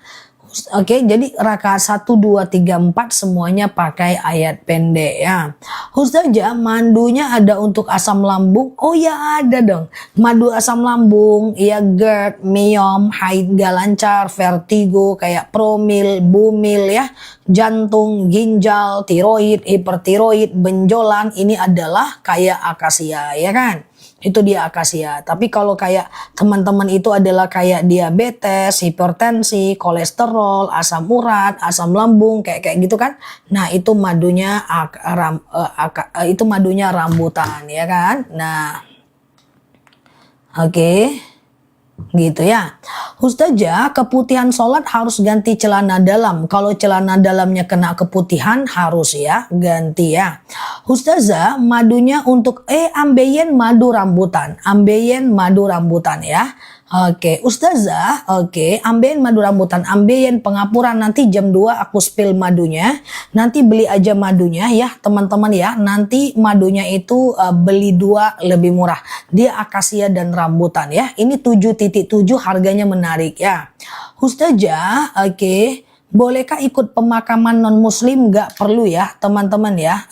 Oke, jadi rakaat 1, 2, 3, 4 semuanya pakai ayat pendek ya. Ustazah, madunya ada untuk asam lambung? Oh ya ada dong. Madu asam lambung, ya GERD, MIOM, haid gak lancar, vertigo, kayak promil, bumil ya. Jantung, ginjal, tiroid, hipertiroid, benjolan, ini adalah kayak akasia ya kan. Itu dia akasia. Tapi kalau kayak teman-teman itu adalah kayak diabetes, hipertensi, kolesterol, asam urat, asam lambung, kayak gitu kan. Nah, itu madunya itu madunya rambutan ya kan. Nah, oke. Gitu ya. Ustazah, keputihan sholat harus ganti celana dalam. Kalau celana dalamnya kena keputihan harus ya ganti ya. Ustazah, madunya untuk ambeien madu rambutan. Ambeien madu rambutan ya. Oke, Ustazah, oke, ambeien madu rambutan, ambeien pengapuran, nanti jam 2 aku spill madunya. Nanti beli aja madunya ya, teman-teman ya. Nanti madunya itu beli 2 lebih murah. Dia akasia dan rambutan ya. Ini 7.7 harganya menarik ya. Ustazah, oke. Bolehkah ikut pemakaman non muslim? Nggak perlu ya teman-teman ya.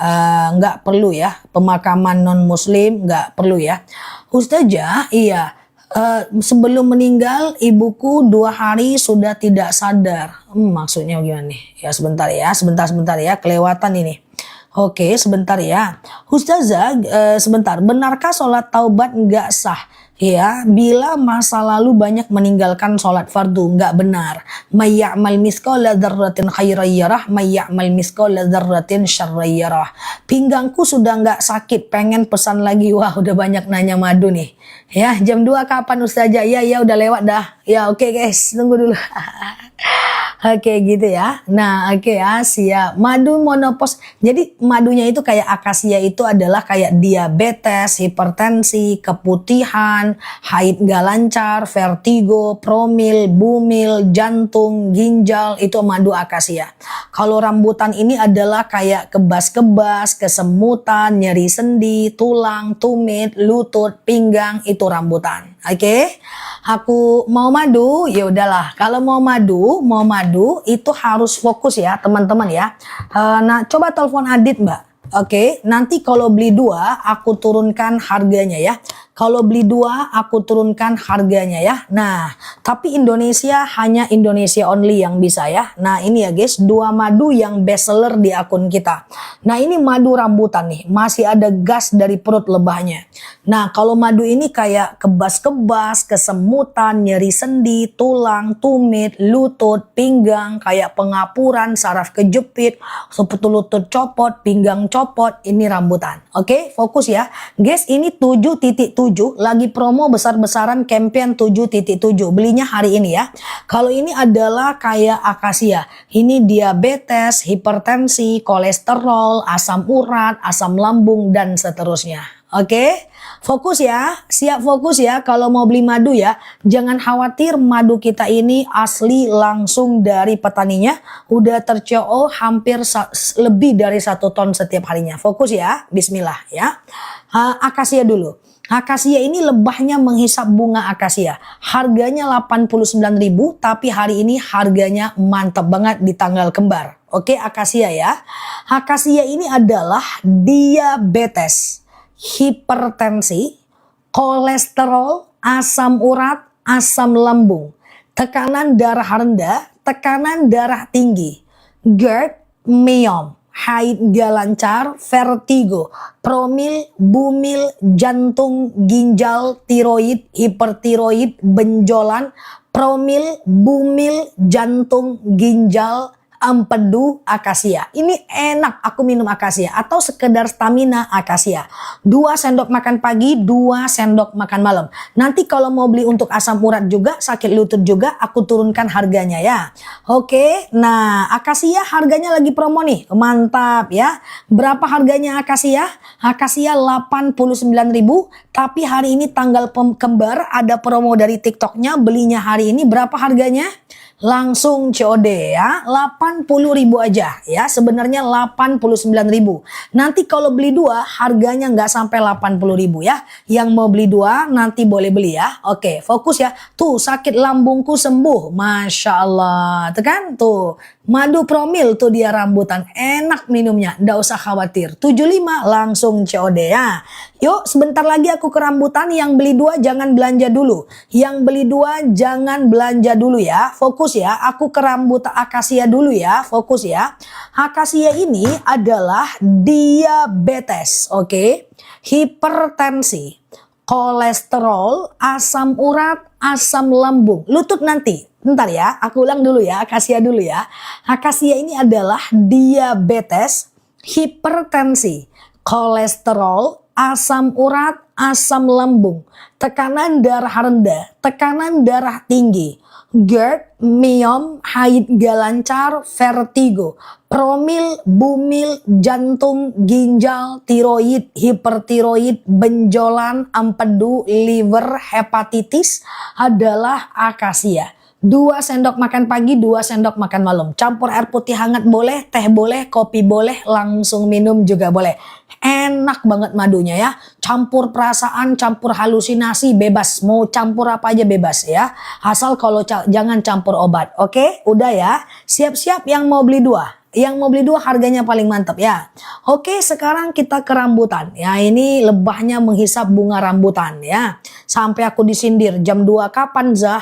Nggak perlu ya. Pemakaman non muslim nggak perlu ya. Ustazah, iya. Sebelum meninggal ibuku 2 hari sudah tidak sadar. Maksudnya gimana nih? Ya sebentar ya, kelewatan ini. Oke, sebentar ya. Ustazah, sebentar. Benarkah sholat taubat nggak sah? Ya, bila masa lalu banyak meninggalkan sholat fardu, nggak benar. Mayya'mal misqala dzarratin khairan yarah, mayya'mal misqala dzarratin syarran yarah. Pinggangku sudah nggak sakit, pengen pesan lagi. Wah, udah banyak nanya madu nih. Ya, jam 2 kapan Ustazah? Ya, udah lewat dah. Ya, oke guys, tunggu dulu. Oke gitu ya. Nah oke ya, siap. Madu monopos. Jadi madunya itu kayak akasia itu adalah kayak diabetes, hipertensi, keputihan, haid gak lancar, vertigo, promil, bumil, jantung, ginjal, itu madu akasia. Kalau rambutan ini adalah kayak kebas-kebas, kesemutan, nyeri sendi, tulang, tumit, lutut, pinggang, itu rambutan. Oke. Aku mau madu, ya udahlah. Kalau mau madu itu harus fokus ya teman-teman ya. Nah coba telepon Adit Mbak. Oke, nanti kalau beli 2 aku turunkan harganya ya. Kalau beli 2 aku turunkan harganya ya. Nah, tapi Indonesia hanya Indonesia only yang bisa ya. Nah, ini ya guys, 2 madu yang best seller di akun kita. Nah, ini madu rambutan nih, masih ada gas dari perut lebahnya. Nah, kalau madu ini kayak kebas-kebas, kesemutan, nyeri sendi, tulang, tumit, lutut, pinggang, kayak pengapuran, saraf kejepit, seperti lutut copot, pinggang copot, ini rambutan. Oke, fokus ya. Guys, ini 7.7 lagi promo besar-besaran campaign 7.7. Belinya hari ini ya. Kalau ini adalah kayak akasia. Ini diabetes, hipertensi, kolesterol, asam urat, asam lambung dan seterusnya. Oke, fokus ya, siap fokus ya. Kalau mau beli madu ya, jangan khawatir, madu kita ini asli langsung dari petaninya. Udah terco hampir lebih dari 1 ton setiap harinya. Fokus ya, bismillah ya. Akasia dulu. Akasia ini lebahnya menghisap bunga akasia. Harganya 89.000, tapi hari ini harganya mantap banget di tanggal kembar. Oke, akasia ya. Akasia ini adalah diabetes, hipertensi, kolesterol, asam urat, asam lambung, tekanan darah rendah, tekanan darah tinggi, GERD, MIOM, haid gak lancar, vertigo, promil, bumil, jantung, ginjal, tiroid, hipertiroid, benjolan, promil, bumil, jantung, ginjal, empedu akasia. Ini enak aku minum akasia atau sekedar stamina akasia. 2 sendok makan pagi, 2 sendok makan malam. Nanti kalau mau beli untuk asam urat juga, sakit lutut juga, aku turunkan harganya ya. Oke, nah akasia harganya lagi promo nih. Mantap ya. Berapa harganya akasia? Akasia 89.000, tapi hari ini tanggal kembar ada promo dari TikToknya, belinya hari ini berapa harganya? Langsung COD ya, 80.000 aja ya, sebenarnya 89.000. Nanti kalau beli 2 harganya nggak sampai 80.000 ya. Yang mau beli 2 nanti boleh beli ya. Oke, fokus ya. Tuh sakit lambungku sembuh, Masya Allah. Tuh kan tuh. Madu promil tuh dia rambutan, enak minumnya, nggak usah khawatir. 75 langsung COD ya. Yuk sebentar lagi aku ke rambutan, yang beli 2 jangan belanja dulu. Yang beli 2 jangan belanja dulu ya, fokus ya. Aku ke rambutan akasia dulu ya, fokus ya. Akasia ini adalah diabetes, oke? Hipertensi, kolesterol, asam urat, asam lambung, lutut nanti. Bentar ya, aku ulang dulu ya, akasia dulu ya. Akasia ini adalah diabetes, hipertensi, kolesterol, asam urat, asam lambung, tekanan darah rendah, tekanan darah tinggi, GERD, myom, haid gak lancar, vertigo, promil, bumil, jantung, ginjal, tiroid, hipertiroid, benjolan, empedu, liver, hepatitis adalah akasia. 2 sendok makan pagi, 2 sendok makan malam. Campur air putih hangat boleh, teh boleh, kopi boleh, langsung minum juga boleh. Enak banget madunya ya. Campur perasaan, campur halusinasi bebas. Mau campur apa aja bebas ya. Asal kalau jangan campur obat. Oke, udah ya. Siap-siap yang mau beli 2. Yang mau beli 2 harganya paling mantap ya. Oke, sekarang kita ke rambutan. Ya, ini lebahnya menghisap bunga rambutan ya. Sampai aku disindir, jam 2 kapan Zah?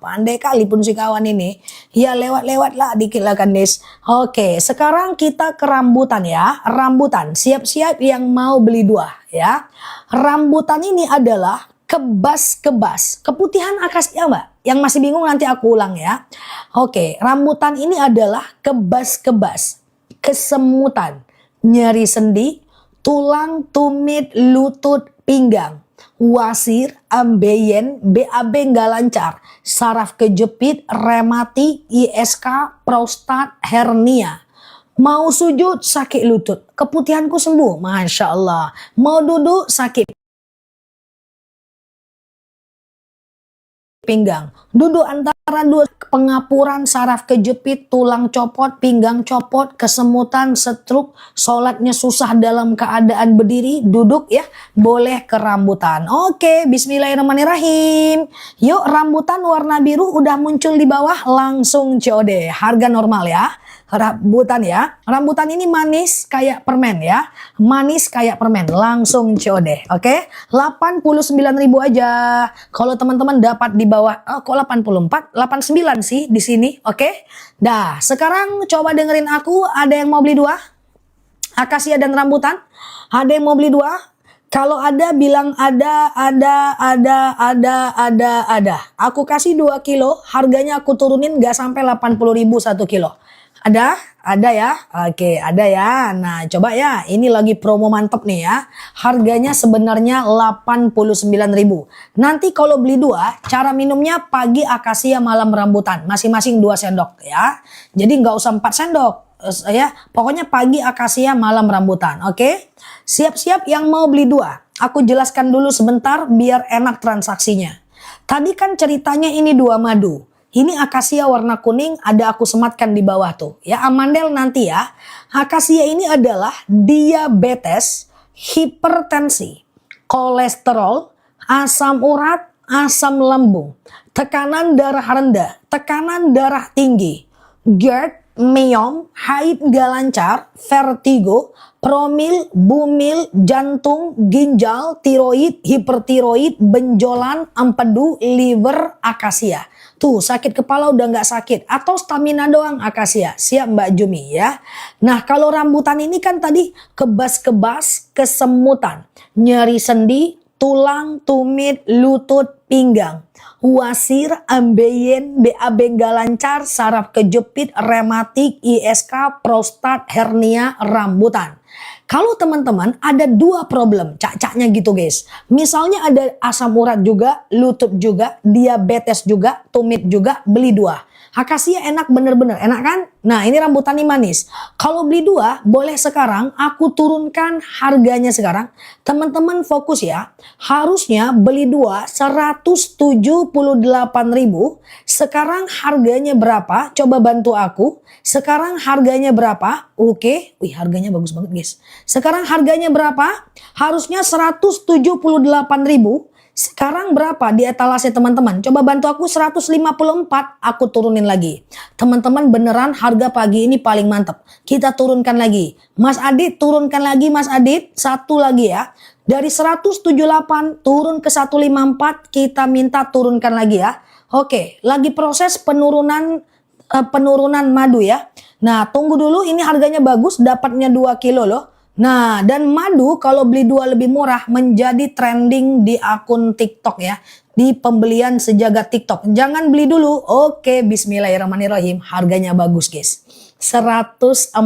Pandai kali pun si kawan ini. Ya lewat-lewat lah dikit lah kan Des. Oke, sekarang kita ke rambutan ya. Rambutan, siap-siap yang mau beli 2 ya. Rambutan ini adalah kebas-kebas. Keputihan akasia Mbak. Yang masih bingung nanti aku ulang ya. Oke, rambutan ini adalah kebas-kebas, kesemutan, nyeri sendi, tulang, tumit, lutut, pinggang, wasir, ambeien, BAB nggak lancar, saraf kejepit, rematik, ISK, prostat, hernia. Mau sujud sakit lutut, keputihanku sembuh, Masya Allah. Mau duduk sakit pinggang, duduk antara 2, pengapuran, saraf kejepit, tulang copot, pinggang copot, kesemutan, stroke, sholatnya susah dalam keadaan berdiri, duduk ya, boleh ke rambutan. Oke, bismillahirrahmanirrahim. Yuk, rambutan warna biru udah muncul di bawah, langsung COD, harga normal ya. Rambutan ya, rambutan ini manis kayak permen ya, manis kayak permen, langsung COD. Oke, 89.000 aja. Kalau teman-teman dapat di bawah, kok 84, 89 sih di sini. Oke, dah sekarang coba dengerin aku. Ada yang mau beli 2 akasia dan rambutan? Ada yang mau beli 2? Kalau ada bilang ada. Aku kasih 2 kilo, harganya aku turunin gak sampai 80.000 1 kilo. Ada ya. Oke, ada ya. Nah, coba ya. Ini lagi promo mantep nih ya. Harganya sebenarnya 89.000. Nanti kalau beli 2, cara minumnya pagi akasia, malam rambutan. Masing-masing 2 sendok ya. Jadi nggak usah 4 sendok. Ya, pokoknya pagi akasia, malam rambutan. Oke. Siap-siap yang mau beli 2. Aku jelaskan dulu sebentar biar enak transaksinya. Tadi kan ceritanya ini 2 madu. Ini akasia warna kuning, ada aku sematkan di bawah tuh. Ya, amandel nanti ya. Akasia ini adalah diabetes, hipertensi, kolesterol, asam urat, asam lambung, tekanan darah rendah, tekanan darah tinggi, GERD, myom, haid gak lancar, vertigo, promil, bumil, jantung, ginjal, tiroid, hipertiroid, benjolan, empedu, liver, akasia. Tuh sakit kepala udah nggak sakit, atau stamina doang akasia. Siap Mbak Jumi ya. Nah kalau rambutan ini kan tadi kebas-kebas, kesemutan, nyeri sendi, tulang, tumit, lutut, pinggang, wasir, ambeien, BAB nggak lancar, saraf kejepit, rematik, ISK, prostat, hernia, rambutan. Kalau teman-teman ada dua problem, cak-caknya gitu guys. Misalnya ada asam urat juga, lutut juga, diabetes juga, tumit juga, beli dua. Akasia enak bener-bener, enak kan? Nah ini rambutan ini manis. Kalau beli dua, boleh sekarang aku turunkan harganya sekarang. Teman-teman fokus ya. Harusnya beli dua 178.000. Sekarang harganya berapa? Coba bantu aku. Sekarang harganya berapa? Oke. Wih harganya bagus banget guys. Sekarang harganya berapa? Harusnya 178.000. Sekarang berapa di etalase teman-teman? Coba bantu aku 154, aku turunin lagi. Teman-teman beneran harga pagi ini paling mantap. Kita turunkan lagi. Mas Adit turunkan lagi Mas Adit. Satu lagi ya. Dari 178 turun ke 154 kita minta turunkan lagi ya. Oke, lagi proses penurunan madu ya. Nah tunggu dulu ini harganya bagus dapatnya 2 kilo loh. Nah, dan madu kalau beli dua lebih murah menjadi trending di akun TikTok ya. Di pembelian sejagat TikTok. Jangan beli dulu. Oke, bismillahirrahmanirrahim. Harganya bagus guys. 148.000.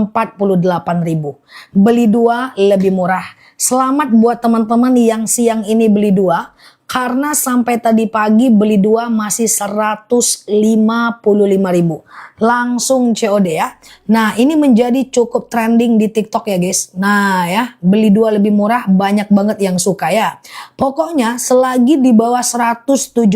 Beli dua lebih murah. Selamat buat teman-teman yang siang ini beli dua. Karena sampai tadi pagi beli dua masih 155.000. Langsung COD ya. Nah ini menjadi cukup trending di TikTok ya guys. Nah ya beli dua lebih murah banyak banget yang suka ya. Pokoknya selagi di bawah 178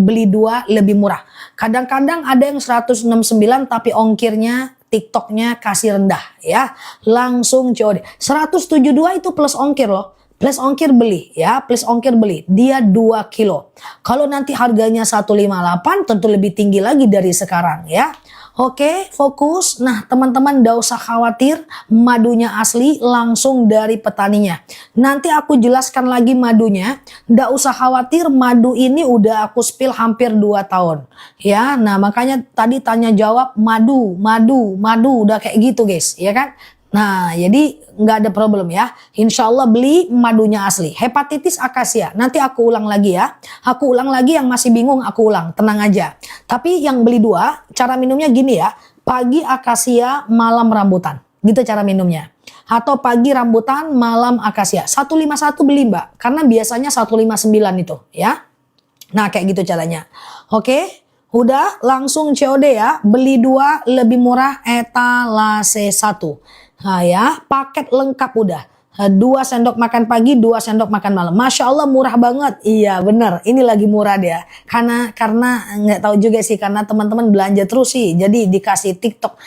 beli dua lebih murah. Kadang-kadang ada yang 169 tapi ongkirnya TikToknya kasih rendah ya. Langsung COD. 172 itu plus ongkir loh. Plus ongkir beli ya, plus ongkir beli. Dia 2 kilo. Kalau nanti harganya 158 tentu lebih tinggi lagi dari sekarang ya. Oke, fokus. Nah, teman-teman enggak usah khawatir, madunya asli langsung dari petaninya. Nanti aku jelaskan lagi madunya. Enggak usah khawatir, madu ini udah aku spill hampir 2 tahun. Ya, nah makanya tadi tanya jawab madu udah kayak gitu guys, ya kan? Nah, jadi nggak ada problem ya. Insya Allah beli madunya asli. Hepatitis akasia. Nanti aku ulang lagi ya. Aku ulang lagi yang masih bingung aku ulang. Tenang aja. Tapi yang beli dua, cara minumnya gini ya. Pagi akasia, malam rambutan. Gitu cara minumnya. Atau pagi rambutan, malam akasia. 151 beli mbak. Karena biasanya 159 itu ya. Nah kayak gitu caranya. Oke. Udah langsung COD ya. Beli dua lebih murah etalase 1. Nah ya, paket lengkap udah. 2 sendok makan pagi, 2 sendok makan malam. Masya Allah murah banget. Iya bener, ini lagi murah dia. Karena nggak tahu juga sih, karena teman-teman belanja terus sih. Jadi dikasih TikTok.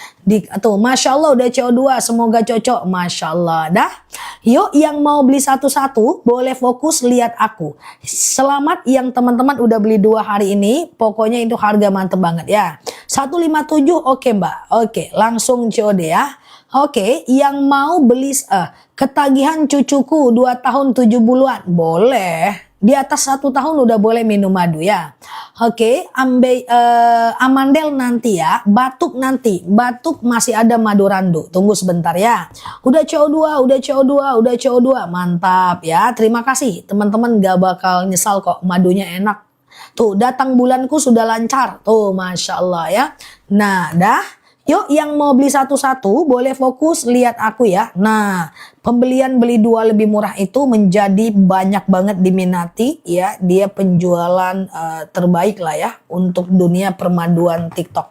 Tuh, Masya Allah udah CO2, semoga cocok. Masya Allah. Dah, yuk yang mau beli satu-satu, boleh fokus lihat aku. Selamat yang teman-teman udah beli 2 hari ini. Pokoknya itu harga mantep banget ya. 157 oke mbak. Oke, langsung COD ya. Oke, yang mau beli ketagihan cucuku 2 tahun 7 bulan, boleh. Di atas 1 tahun udah boleh minum madu ya. Oke, amandel nanti ya, batuk nanti. Batuk masih ada madu randu. Tunggu sebentar ya. Udah CO2, udah CO2, udah CO2. Mantap ya. Terima kasih. Teman-teman gak bakal nyesal kok, madunya enak. Tuh, datang bulanku sudah lancar. Tuh, Masya Allah ya. Nah, dah. Yuk yang mau beli satu-satu boleh fokus lihat aku ya. Nah pembelian beli dua lebih murah itu menjadi banyak banget diminati ya. Dia penjualan terbaik lah ya untuk dunia permaduan TikTok.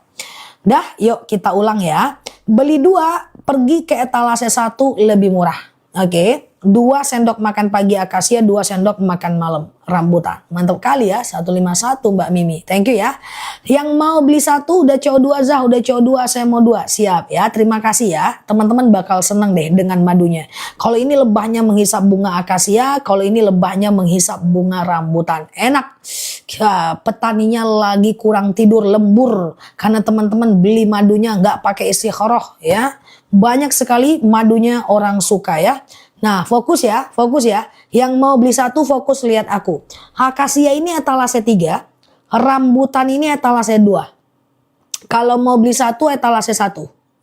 Dah yuk kita ulang ya. Beli dua pergi ke etalase 1 lebih murah. Oke. 2 sendok makan pagi akasia, 2 sendok makan malam rambutan. Mantap kali ya, 151 Mbak Mimi. Thank you ya. Yang mau beli satu udah CO2 Zah, udah CO2 saya mau 2. Siap ya, terima kasih ya. Teman-teman bakal seneng deh dengan madunya. Kalau ini lebahnya menghisap bunga akasia, kalau ini lebahnya menghisap bunga rambutan. Enak. Ya, petaninya lagi kurang tidur lembur karena teman-teman beli madunya nggak pakai istikharah ya. Banyak sekali madunya orang suka ya. Nah fokus ya, yang mau beli satu fokus lihat aku. Akasia ini etalase 3, rambutan ini etalase 2. Kalau mau beli satu etalase 1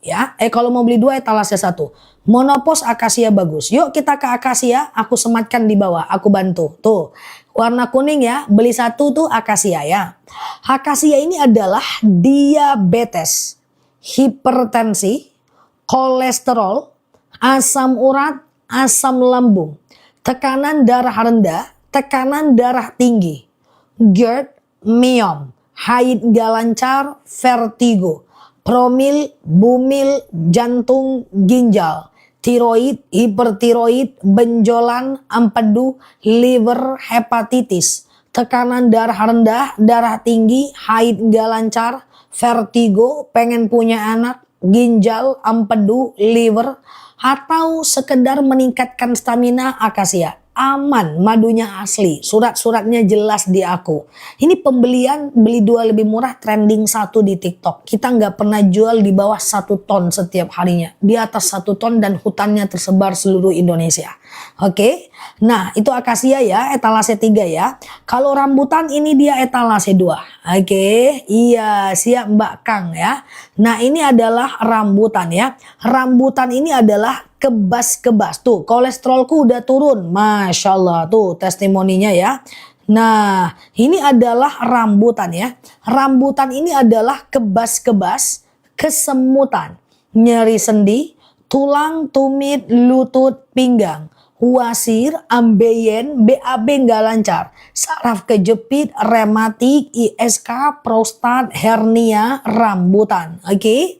ya. Kalau mau beli 2 etalase 1. Monopos akasia bagus. Yuk kita ke akasia, aku sematkan di bawah, aku bantu. Tuh, warna kuning ya, beli 1 tuh akasia ya. Akasia ini adalah diabetes, hipertensi, kolesterol, asam urat, asam lambung, tekanan darah rendah, tekanan darah tinggi, GERD, myom, haid gak lancar, vertigo, promil, bumil, jantung, ginjal, tiroid, hipertiroid, benjolan, empedu, liver, hepatitis, tekanan darah rendah, darah tinggi, haid gak lancar, vertigo, pengen punya anak, ginjal, empedu, liver, atau sekedar meningkatkan stamina, akasia. Aman, madunya asli, surat-suratnya jelas di aku. Ini pembelian beli 2 lebih murah trending 1 di TikTok. Kita nggak pernah jual di bawah 1 ton setiap harinya. Di atas 1 ton dan hutannya tersebar seluruh Indonesia. Oke, nah itu akasia ya, etalase 3 ya. Kalau rambutan ini dia etalase 2. Oke, iya siap Mbak Kang ya. Nah ini adalah rambutan ya. Rambutan ini adalah kebas-kebas. Tuh kolesterolku udah turun. Masya Allah tuh testimoninya ya. Nah ini adalah rambutan ya. Rambutan ini adalah kebas-kebas, kesemutan, nyeri sendi, tulang, tumit, lutut, pinggang, wasir, ambeien, BAB nggak lancar, saraf kejepit, rematik, ISK, prostat, hernia, rambutan. Oke.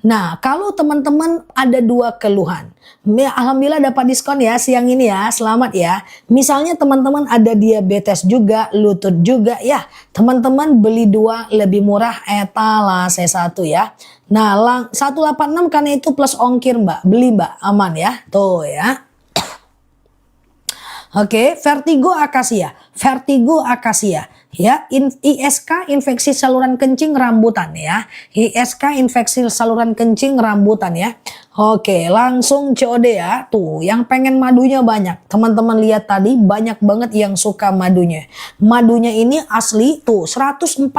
Nah, kalau teman-teman ada 2 keluhan, alhamdulillah dapat diskon ya siang ini ya, selamat ya. Misalnya teman-teman ada diabetes juga, lutut juga ya, teman-teman beli 2 lebih murah etalase 1 ya. Nah, 186 karena itu plus ongkir Mbak, beli Mbak, aman ya, tuh ya. Oke, vertigo akasia. Vertigo akasia ya. ISK infeksi saluran kencing rambutan ya. ISK infeksi saluran kencing rambutan ya. Oke, langsung COD ya. Tuh, yang pengen madunya banyak. Teman-teman lihat tadi banyak banget yang suka madunya. Madunya ini asli tuh 148.000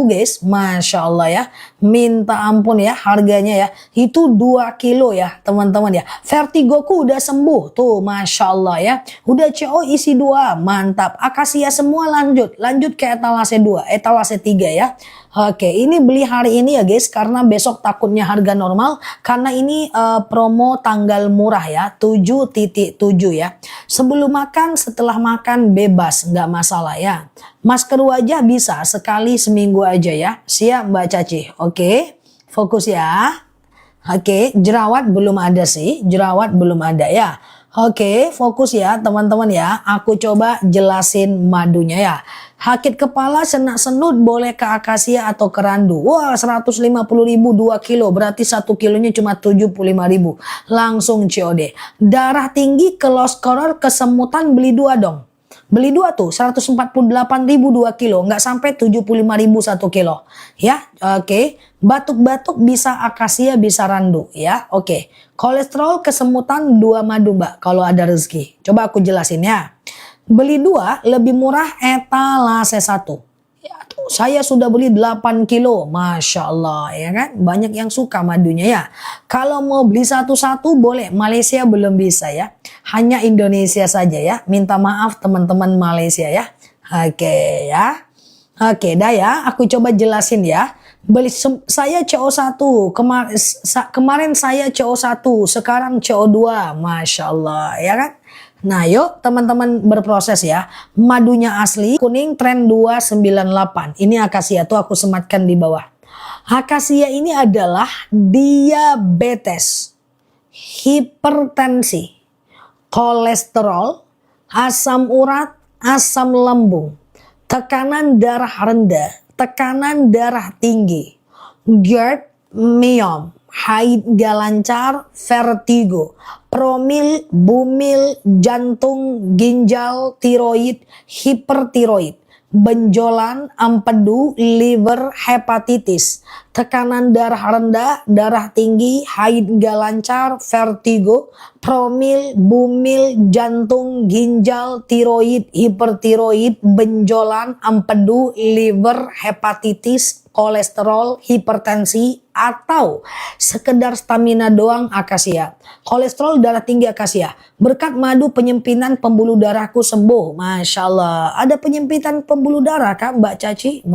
guys. Masya Allah ya. Minta ampun ya harganya ya. Itu 2 kilo ya teman-teman ya. Vertigoku udah sembuh tuh, Masya Allah ya. Udah CO isi 2, mantap. Akasia semua lanjut ke etalase 2, etalase 3 ya. Oke, ini beli hari ini ya guys, karena besok takutnya harga normal. Karena ini promo tanggal murah ya, 7.7 ya. Sebelum makan, setelah makan bebas, nggak masalah ya. Masker wajah bisa sekali seminggu aja ya. Siap Mbak Caci, oke. Fokus ya. Oke, jerawat belum ada sih, jerawat belum ada ya. Oke, fokus ya teman-teman ya. Aku coba jelasin madunya ya. Sakit kepala, senak senut boleh ke akasia atau ke randu. Wah, 150.000 2 kilo, berarti 1 kilonya cuma 75.000. Langsung COD. Darah tinggi, kolesterol, kesemutan beli 2 dong. Beli 2 tuh 148.000 2 kilo, nggak sampai 75.000 1 kilo. Ya, oke. Batuk-batuk bisa akasia, bisa randu ya. Oke. Kolesterol, kesemutan 2 madu Mbak kalau ada rezeki. Coba aku jelasin ya. Beli 2 lebih murah etalase 1. Ya, tuh, saya sudah beli 8 kilo. Masya Allah ya kan. Banyak yang suka madunya ya. Kalau mau beli satu-satu boleh. Malaysia belum bisa ya. Hanya Indonesia saja ya. Minta maaf teman-teman Malaysia ya. Oke ya. Oke dah ya. Aku coba jelasin ya. Saya CO1. Kemarin saya CO1. Sekarang CO2. Masya Allah ya kan. Nah yuk teman-teman berproses ya. Madunya asli, kuning tren 298. Ini akasia tuh aku sematkan di bawah. Akasia ini adalah diabetes, hipertensi, kolesterol, asam urat, asam lambung, tekanan darah rendah, tekanan darah tinggi, GERD, myom, haid gak lancar, vertigo, promil, bumil, jantung, ginjal, tiroid, hipertiroid, benjolan, empedu, liver, hepatitis, tekanan darah rendah, darah tinggi, haid gak lancar, vertigo, promil, bumil, jantung, ginjal, tiroid, hipertiroid, benjolan, empedu, liver, hepatitis, kolesterol, hipertensi, atau sekedar stamina doang akasia. Kolesterol darah tinggi akasia. Berkat madu penyempitan pembuluh darahku sembuh. Masya Allah. Ada penyempitan pembuluh darah kah Mbak Caci?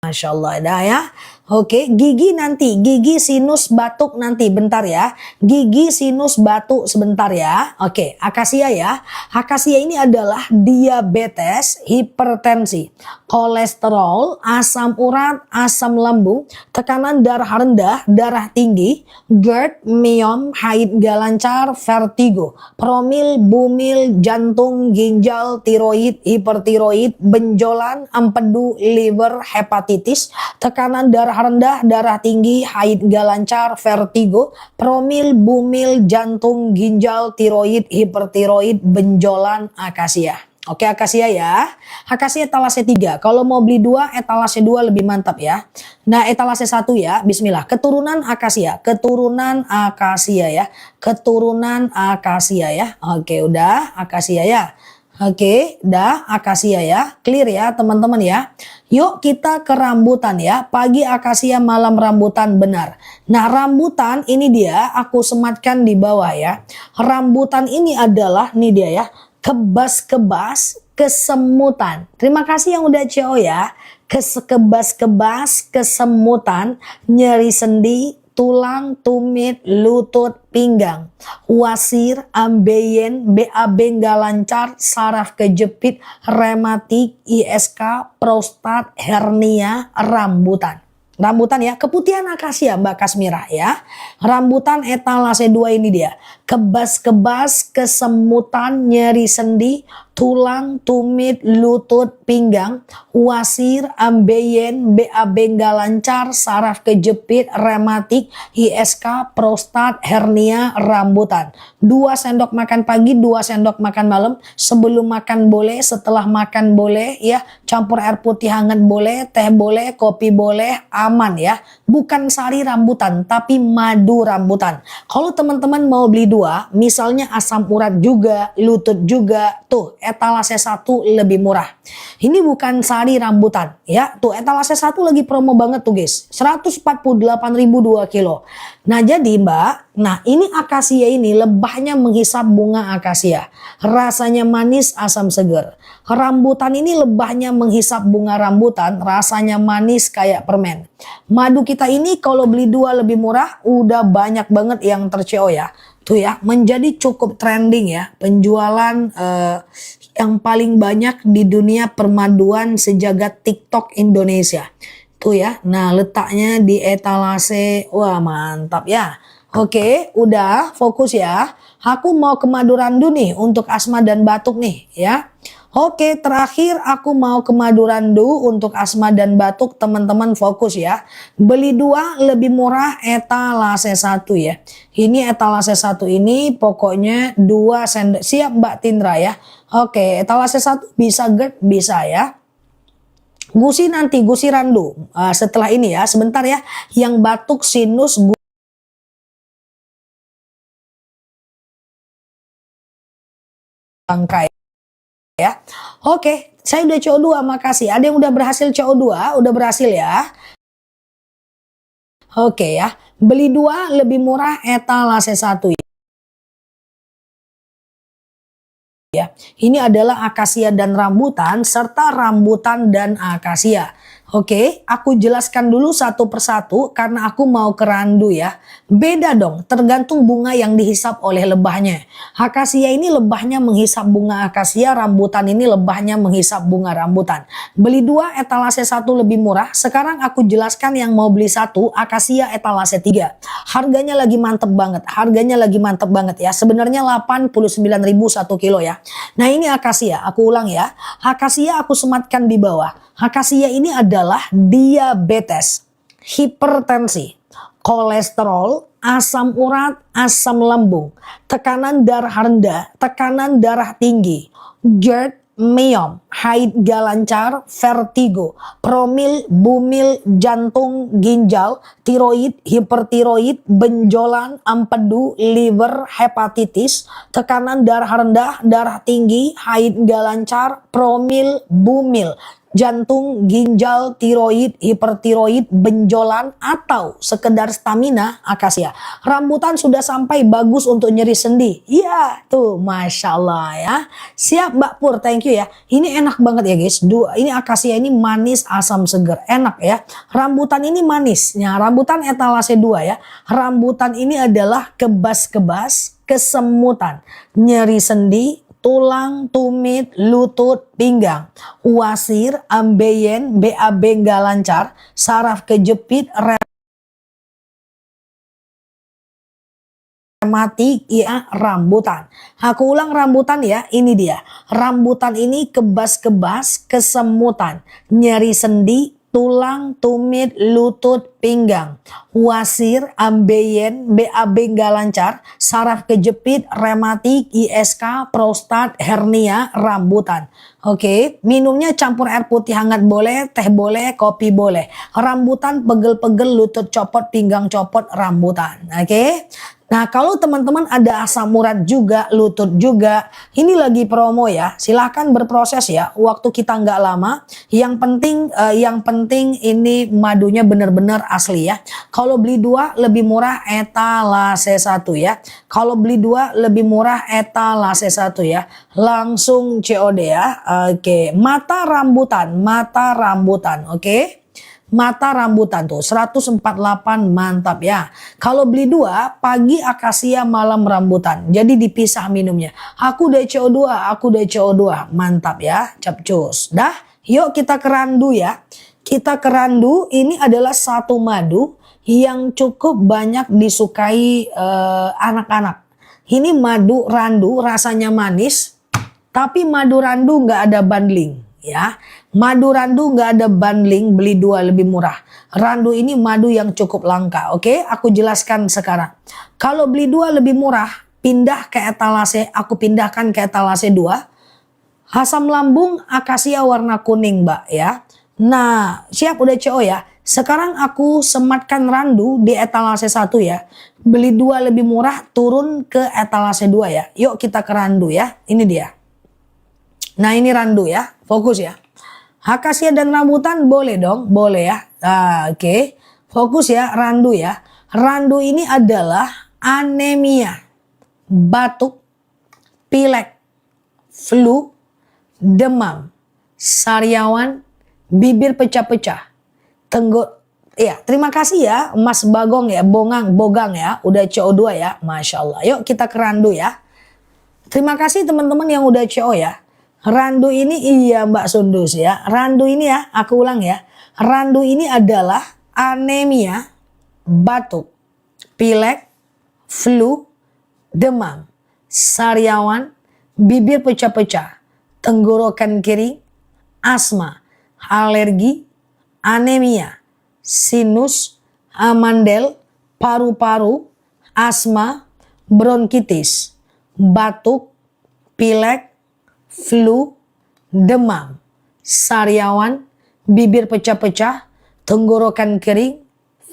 Masya Allah, dah ya. Oke, gigi nanti, gigi sinus batuk nanti, bentar ya. Gigi sinus batuk sebentar ya. Oke, akasia ya. Akasia ini adalah diabetes, hipertensi, kolesterol, asam urat, asam lambung, tekanan darah rendah, darah tinggi, GERD, miom, haid gak lancar, vertigo, promil, bumil, jantung, ginjal, tiroid, hipertiroid, benjolan, empedu, liver, hepatitis, tekanan darah rendah, darah tinggi, haid gak lancar, vertigo, promil, bumil, jantung, ginjal, tiroid, hipertiroid, benjolan, akasia. Oke, akasia ya. Akasia etalase 3. Kalau mau beli 2, etalase 2 lebih mantap ya. Nah, etalase 1 ya. Bismillah. Keturunan akasia. Keturunan akasia ya. Keturunan akasia ya. Oke, udah. Akasia ya. Oke, dah akasia ya. Clear ya teman-teman ya. Yuk kita ke rambutan ya. Pagi akasia, malam rambutan, benar. Nah, rambutan ini dia aku sematkan di bawah ya. Rambutan ini adalah nih dia ya. Kebas-kebas, kesemutan. Terima kasih yang udah CO ya. Kebas-kebas, kesemutan, nyeri sendi, tulang, tumit, lutut, pinggang, wasir, ambeien, BAB nggak lancar, saraf kejepit, rematik, ISK, prostat, hernia, rambutan. Rambutan ya, keputihan akasia Mbak Kasmira ya. Rambutan etalase 2 ini dia. Kebas-kebas, kesemutan, nyeri sendi, tulang, tumit, lutut, pinggang, wasir, ambeien, BAB nggak lancar, saraf kejepit, rematik, ISK, prostat, hernia, rambutan. 2 sendok makan pagi, 2 sendok makan malam. Sebelum makan boleh, setelah makan boleh ya. Campur air putih hangat boleh, teh boleh, kopi boleh, aman ya. Bukan sari rambutan, tapi madu rambutan. Kalau teman-teman mau beli 2, misalnya asam urat juga, lutut juga, tuh etalase 1 lebih murah. Ini bukan sari rambutan ya. Tuh etalase 1 lagi promo banget tuh guys. 148.000 2 kilo. Nah jadi Mbak, nah ini akasia ini lebahnya menghisap bunga akasia. Rasanya manis, asam seger. Rambutan ini lebahnya menghisap bunga rambutan, rasanya manis kayak permen. Madu kita ini kalau beli 2 lebih murah, udah banyak banget yang terco ya. Tuh ya, menjadi cukup trending ya. Penjualan yang paling banyak di dunia permaduan sejagat TikTok Indonesia. Tuh ya, nah letaknya di etalase, wah mantap ya. Oke, udah fokus ya. Aku mau ke madu randu nih untuk asma dan batuk nih ya. Oke, terakhir aku mau ke madu randu untuk asma dan batuk, teman-teman fokus ya. Beli 2 lebih murah etalase 1 ya. Ini etalase 1 ini pokoknya 2 sendok. Siap Mbak Tindra ya. Oke, etalase 1 bisa GERD, bisa ya. Gusi nanti, gusi randu. Setelah ini ya, sebentar ya. Yang batuk sinus bangkai ya. Oke, saya udah CO2, makasih. Ada yang udah berhasil CO2, udah berhasil ya. Oke ya, beli 2 lebih murah etalase 1 ya. Ini adalah akasia dan rambutan serta rambutan dan akasia. Oke, aku jelaskan dulu satu persatu karena aku mau ke randu ya. Beda dong, tergantung bunga yang dihisap oleh lebahnya. Akasia ini lebahnya menghisap bunga akasia, rambutan ini lebahnya menghisap bunga rambutan. Beli 2 etalase 1 lebih murah. Sekarang aku jelaskan yang mau beli 1 akasia etalase 3. Harganya lagi mantep banget, harganya lagi mantep banget ya. Sebenarnya 89.000 1 kilo ya. Nah ini akasia, aku ulang ya. Akasia aku sematkan di bawah. Akasia ini adalah diabetes, hipertensi, kolesterol, asam urat, asam lambung, tekanan darah rendah, tekanan darah tinggi, GERD, myom, haid gak lancar, vertigo, promil, bumil, jantung, ginjal, tiroid, hipertiroid, benjolan, empedu, liver, hepatitis, tekanan darah rendah, darah tinggi, haid gak lancar, promil, bumil, jantung, ginjal, tiroid, hipertiroid, benjolan, atau sekedar stamina, akasia. Rambutan sudah sampai bagus untuk nyeri sendi. Ya, tuh, Masya Allah ya. Siap Mbak Pur, thank you ya. Ini enak banget ya guys. Ini akasia ini manis, asam seger. Enak ya. Rambutan ini manisnya. Rambutan etalase 2 ya. Rambutan ini adalah kebas-kebas, kesemutan, nyeri sendi, tulang, tumit, lutut, pinggang, wasir, ambeien, BAB nggak lancar, saraf kejepit, rematik, ya rambutan. Aku ulang rambutan ya, ini dia. Rambutan ini kebas-kebas, kesemutan, nyeri sendi, tulang, tumit, lutut, pinggang, wasir, ambeien, BAB nggak lancar, saraf kejepit, rematik, ISK, prostat, hernia, rambutan. Oke, minumnya campur air putih hangat boleh, teh boleh, kopi boleh. Rambutan pegel-pegel, lutut copot, pinggang copot, rambutan. Oke. Nah, kalau teman-teman ada asam urat juga, lutut juga, ini lagi promo ya. Silahkan berproses ya. Waktu kita nggak lama. Yang penting ini madunya benar-benar asli ya. Kalau beli 2 lebih murah etalase 1 ya. Kalau beli 2 lebih murah etalase 1 ya. Langsung COD ya. Oke, mata rambutan, oke. Mata rambutan tuh 148 mantap ya. Kalau beli 2 pagi akasia malam rambutan. Jadi dipisah minumnya. Aku DCO2, mantap ya. Capcus. Dah, yuk kita ke randu ya. Kita ke randu, ini adalah satu madu yang cukup banyak disukai anak-anak. Ini madu randu rasanya manis, tapi madu randu nggak ada bundling ya. Madu randu nggak ada bundling, beli 2 lebih murah. Randu ini madu yang cukup langka. Oke, aku jelaskan sekarang. Kalau beli 2 lebih murah, pindah ke etalase, aku pindahkan ke etalase 2. Asam lambung akasia warna kuning Mbak ya. Nah, siap udah CO ya. Sekarang aku sematkan randu di etalase 1 ya. Beli 2 lebih murah, turun ke etalase 2 ya. Yuk kita ke randu ya. Ini dia. Nah, ini randu ya. Fokus ya. Akasia dan rambutan boleh dong, boleh ya. Oke. Fokus ya, randu ya. Randu ini adalah anemia, batuk, pilek, flu, demam, sariawan, bibir pecah-pecah, ya, terima kasih ya Mas Bagong ya, Bogang ya, udah CO2 ya, Masya Allah. Yuk kita ke randu ya. Terima kasih teman-teman yang udah CO ya. Randu ini iya Mbak Sundus ya. Randu ini ya, aku ulang ya. Randu ini adalah anemia, batuk, pilek, flu, demam, sariawan, bibir pecah-pecah, tenggorokan kering, asma, alergi, anemia, sinus, amandel, paru-paru, asma, bronkitis, batuk, pilek, flu, demam, sariawan, bibir pecah-pecah, tenggorokan kering,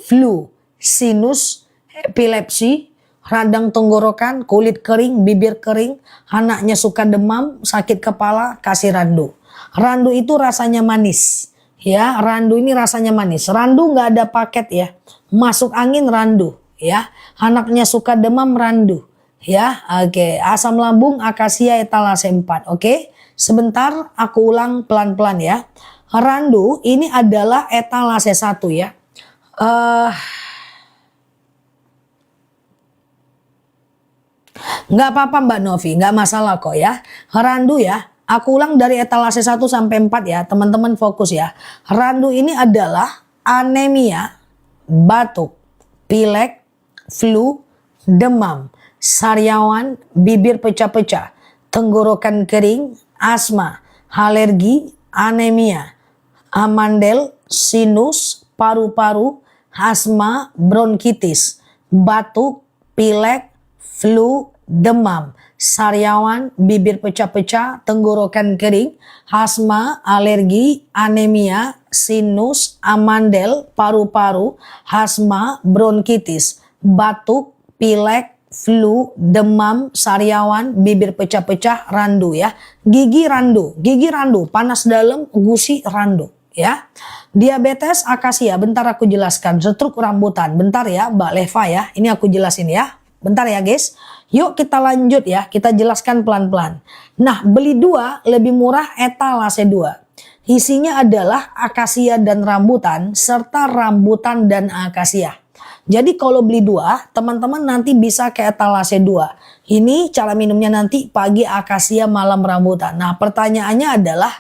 flu, sinus, epilepsi, radang tenggorokan, kulit kering, bibir kering, anaknya suka demam, sakit kepala, kasih randu. Randu itu rasanya manis. Ya, randu ini rasanya manis. Randu nggak ada paket ya. Masuk angin randu ya. Anaknya suka demam randu. Ya, oke. Asam lambung akasia etalase 4. Oke. Sebentar aku ulang pelan-pelan ya. Randu ini adalah etalase 1 ya. Nggak apa-apa Mbak Novi, nggak masalah kok ya. Randu ya. Aku ulang dari etalase 1 sampai 4 ya. Teman-teman fokus ya. Randu ini adalah anemia, batuk, pilek, flu, demam, sariawan, bibir pecah-pecah, tenggorokan kering, asma, alergi, anemia, amandel, sinus, paru-paru, asma, bronkitis, batuk, pilek, flu, demam, sariawan, bibir pecah-pecah, tenggorokan kering, asma, alergi, anemia, sinus, amandel, paru-paru, asma, bronkitis, batuk, pilek, flu, demam, sariawan, bibir pecah-pecah, randu ya. Gigi randu, panas dalam, gusi randu ya. Diabetes, akasia, bentar aku jelaskan. Stroke, rambutan, bentar ya Mbak Leva ya. Ini aku jelasin ya. Bentar ya guys. Yuk kita lanjut ya, kita jelaskan pelan-pelan. Nah, beli 2 lebih murah etalase 2. Isinya adalah akasia dan rambutan serta rambutan dan akasia. Jadi kalau beli 2, teman-teman nanti bisa ke etalase 2. Ini cara minumnya nanti pagi akasia, malam rambutan. Nah, pertanyaannya adalah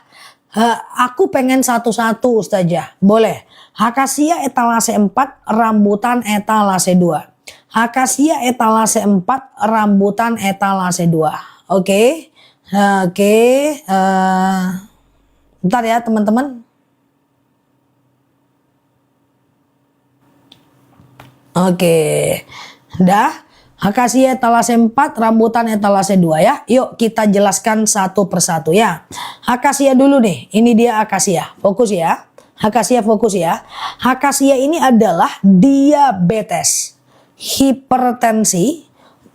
aku pengen satu-satu Ustazah. Boleh. Akasia etalase 4, rambutan etalase 2. Akasia etalase 4, rambutan etalase 2. Oke. Oke. Bentar ya teman-teman. Oke. Dah. Akasia etalase 4, rambutan etalase 2 ya. Yuk kita jelaskan satu persatu ya. Akasia dulu nih. Ini dia akasia. Fokus ya. Akasia fokus ya. Akasia ini adalah diabetes, hipertensi,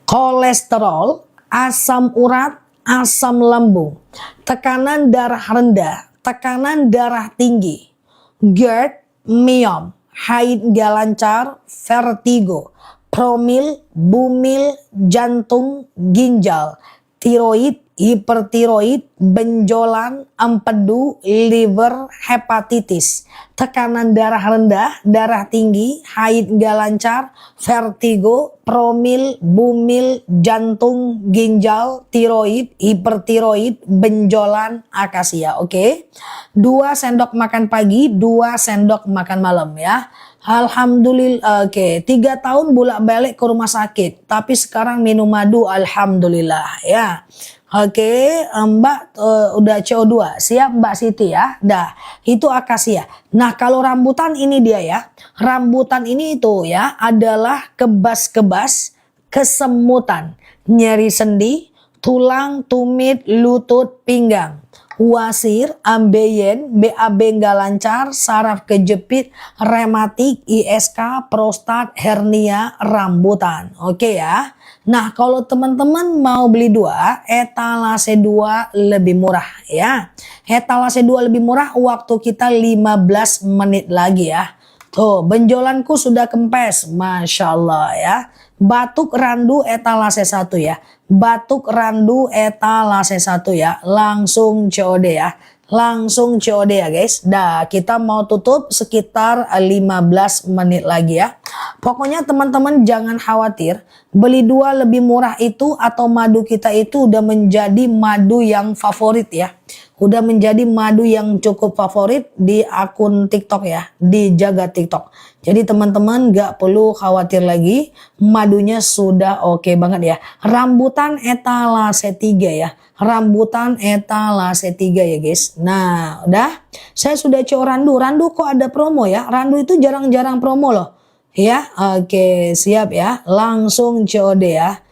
kolesterol, asam urat, asam lambung, tekanan darah rendah, tekanan darah tinggi, GERD, myom, haid gak lancar, vertigo, promil, bumil, jantung, ginjal, tiroid, hipertiroid, benjolan, empedu, liver, hepatitis, tekanan darah rendah, darah tinggi, haid gak lancar, vertigo, promil, bumil, jantung, ginjal, tiroid, hipertiroid, benjolan, akasia. Oke. 2 sendok makan pagi, 2 sendok makan malam ya. Alhamdulillah. Oke. 3 tahun bolak-balik ke rumah sakit, tapi sekarang minum madu, alhamdulillah ya. Oke, Mbak udah CO2. Siap Mbak Siti ya. Dah, itu akasia. Nah, kalau rambutan ini dia ya. Rambutan ini itu ya adalah kebas-kebas, kesemutan, nyeri sendi, tulang, tumit, lutut, pinggang, wasir, ambeien, BAB nggak lancar, saraf kejepit, rematik, ISK, prostat, hernia, rambutan. Oke ya. Nah, kalau teman-teman mau beli 2, etalase 2 lebih murah ya. Etalase 2 lebih murah, waktu kita 15 menit lagi ya. Tuh, benjolanku sudah kempes, Masya Allah ya. Batuk randu etalase 1 ya. Batuk randu etalase 1 ya. Langsung COD ya. Langsung COD ya guys. Dah, kita mau tutup sekitar 15 menit lagi ya. Pokoknya teman-teman jangan khawatir. Beli 2 lebih murah itu atau madu kita itu udah menjadi madu yang favorit ya. Udah menjadi madu yang cukup favorit di akun TikTok ya. Di Jaga TikTok. Jadi teman-teman gak perlu khawatir lagi. Madunya sudah oke banget ya. Rambutan etalase 3 ya. Rambutan etalase 3 ya guys. Nah udah. Saya sudah CO Randu. Randu kok ada promo ya. Randu itu jarang-jarang promo loh. Ya, oke, siap ya. Langsung COD ya.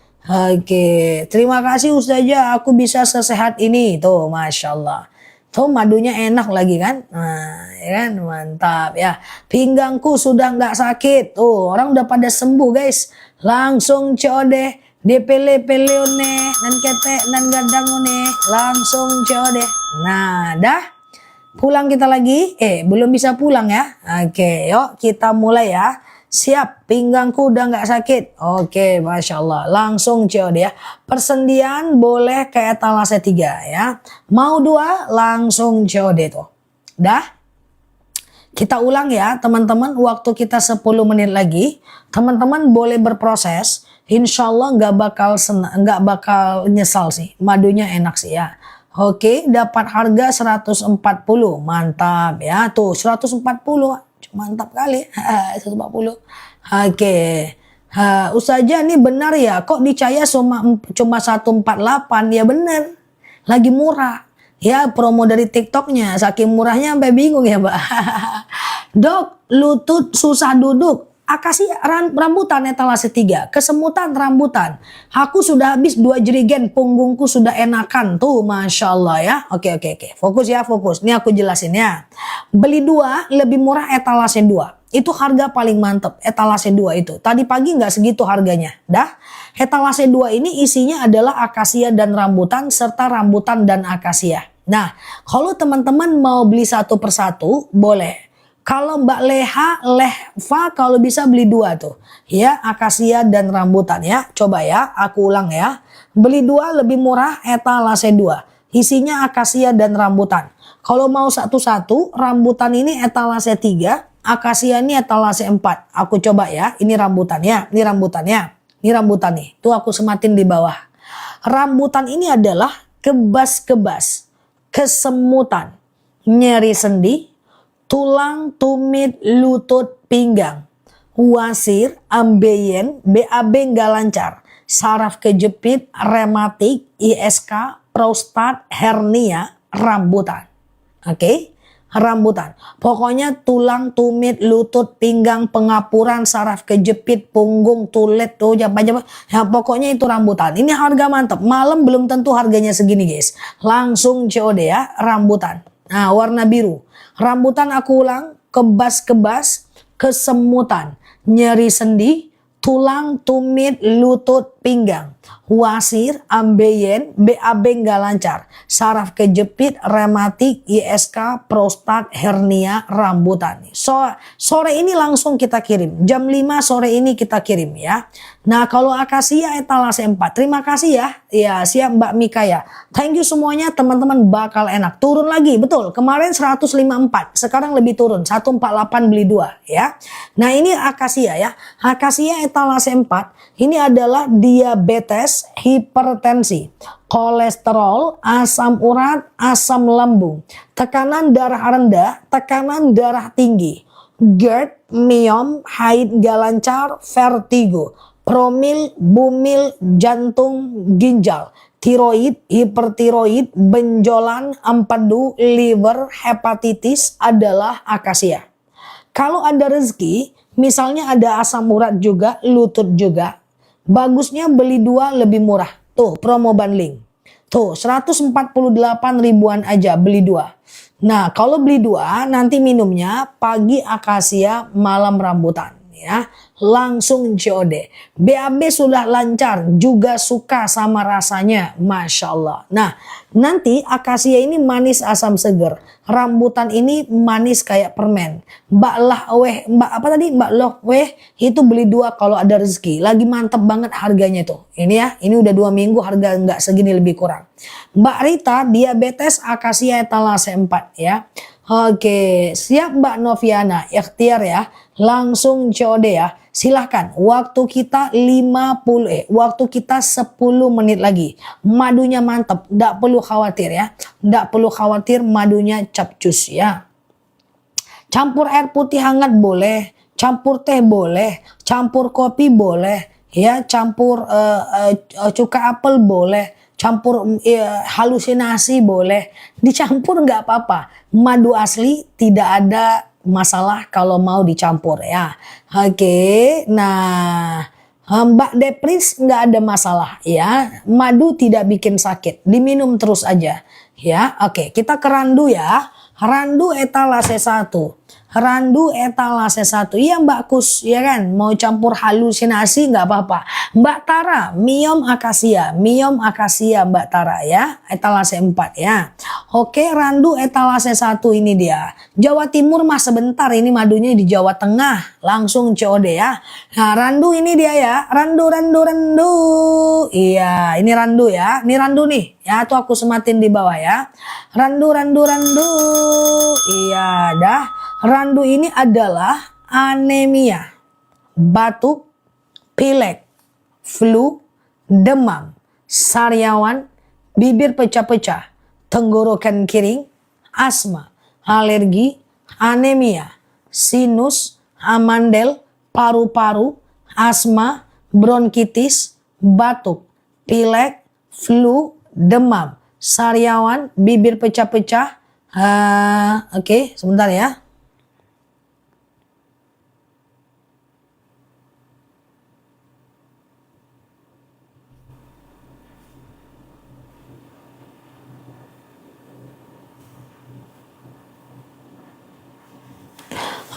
Oke, terima kasih Ustazah. Aku bisa sesehat ini. Tuh, Masya Allah. Tuh, madunya enak lagi kan. Nah, ya kan, mantap ya. Pinggangku sudah nggak sakit. Tuh, orang udah pada sembuh guys. Langsung COD. Depele-peleone. Nan ketek, nan gadangone. Langsung COD. Nah, dah. Pulang kita lagi. Belum bisa pulang ya. Oke, yuk kita mulai ya. Siap, pinggangku udah nggak sakit. Oke, Masya Allah. Langsung COD ya. Persendian boleh ke etalase 3 ya. Mau 2 langsung COD tuh. Dah? Kita ulang ya teman-teman. Waktu kita 10 menit lagi. Teman-teman boleh berproses. Insya Allah nggak bakal nyesal sih. Madunya enak sih ya. Oke, dapat harga 140. Mantap ya. Tuh 140. Mantap kali. 140. Oke. Ustazah ini benar ya. Kok di Caya cuma 148? Ya benar. Lagi murah. Ya promo dari TikToknya. Saking murahnya sampai bingung ya Mbak. Dok, lutut susah duduk. Akasia rambutan etalase 3, kesemutan rambutan. Aku sudah habis 2 jerigen, punggungku sudah enakan tuh, Masya Allah ya. Oke. Fokus ya, fokus. Ini aku jelasin ya. Beli 2 lebih murah etalase 2. Itu harga paling mantep, etalase 2 itu. Tadi pagi nggak segitu harganya. Dah, etalase 2 ini isinya adalah akasia dan rambutan serta rambutan dan akasia. Nah, kalau teman-teman mau beli satu persatu, boleh. Kalau Mbak Leva kalau bisa beli 2 tuh. Ya, akasia dan rambutan ya. Coba ya, aku ulang ya. Beli 2 lebih murah etalase 2. Isinya akasia dan rambutan. Kalau mau satu-satu, rambutan ini etalase 3, akasia ini etalase 4. Aku coba ya, ini rambutannya, ini rambutannya. Ini rambutan nih, tuh aku sematin di bawah. Rambutan ini adalah kebas-kebas, kesemutan, nyeri sendi, tulang, tumit, lutut, pinggang, wasir, ambeien, BAB nggak lancar, saraf kejepit, rematik, ISK, prostat, hernia, rambutan. Oke, rambutan. Pokoknya tulang, tumit, lutut, pinggang, pengapuran, saraf kejepit, punggung, tulet, tuh apa. Ya pokoknya itu rambutan. Ini harga mantap. Malam belum tentu harganya segini guys. Langsung COD ya, rambutan. Nah, warna biru. Rambutan aku ulang, kebas-kebas, kesemutan, nyeri sendi, tulang, tumit, lutut, pinggang, wasir, ambeien, BAB nggak lancar, saraf kejepit, rematik, ISK, prostat, hernia, rambutan. Sore ini langsung kita kirim, jam 5 sore ini kita kirim ya. Nah kalau akasia etalase 4, terima kasih ya. Ya siap Mbak Mika ya. Thank you semuanya teman-teman, bakal enak. Turun lagi, betul. Kemarin 154, sekarang lebih turun. 148 beli 2 ya. Nah ini akasia ya. Akasia etalase 4, ini adalah diabetes, hipertensi, kolesterol, asam urat, asam lambung, tekanan darah rendah, tekanan darah tinggi, GERD, miom, haid gak lancar, vertigo, promil, bumil, jantung, ginjal, tiroid, hipertiroid, benjolan, empedu, liver, hepatitis adalah akasia. Kalau ada rezeki, misalnya ada asam urat juga, lutut juga, bagusnya beli 2 lebih murah. Tuh promo bundling. Tuh 148 ribuan aja beli 2. Nah kalau beli 2 nanti minumnya pagi akasia, malam rambutan ya. Langsung COD. BAB sudah lancar, juga suka sama rasanya, Masya Allah. Nah nanti akasia ini manis asam seger, rambutan ini manis kayak permen. Mbak Lohweh itu beli 2 kalau ada rezeki. Lagi mantep banget harganya tuh. Ini ya, ini udah 2 minggu harga nggak segini, lebih kurang. Mbak Rita diabetes akasia etalase 4 ya. Oke, siap Mbak Noviana, ikhtiar ya. Langsung COD ya. Silahkan, waktu kita 10 menit lagi. Madunya mantap, nggak perlu khawatir ya. Nggak perlu khawatir, madunya capcus ya. Campur air putih hangat boleh, campur teh boleh, campur kopi boleh, ya campur cuka apel boleh, campur halusinasi boleh, dicampur nggak apa-apa. Madu asli tidak ada masalah kalau mau dicampur ya. Oke, nah Mbak Depris nggak ada masalah ya. Madu tidak bikin sakit, diminum terus aja ya. Oke, kita ke randu ya. Randu etalase 1. Randu etalase 1. Iya Mbak Kus, ya kan? Mau campur halusinasi nggak apa-apa. Mbak Tara, miom akasia Mbak Tara ya. Etalase 4 ya. Oke, randu etalase 1 ini dia. Jawa Timur mah sebentar, ini madunya di Jawa Tengah. Langsung COD ya. Nah, randu ini dia ya. Randu. Iya, ini randu ya. Ini randu nih. Ya, tuh aku sematin di bawah ya. Randu. Iya, dah. Randu ini adalah anemia, batuk, pilek, flu, demam, sariawan, bibir pecah-pecah, tenggorokan kering, asma, alergi, anemia, sinus, amandel, paru-paru, asma, bronkitis, batuk, pilek, flu, demam, sariawan, bibir pecah-pecah. Oke, sebentar ya.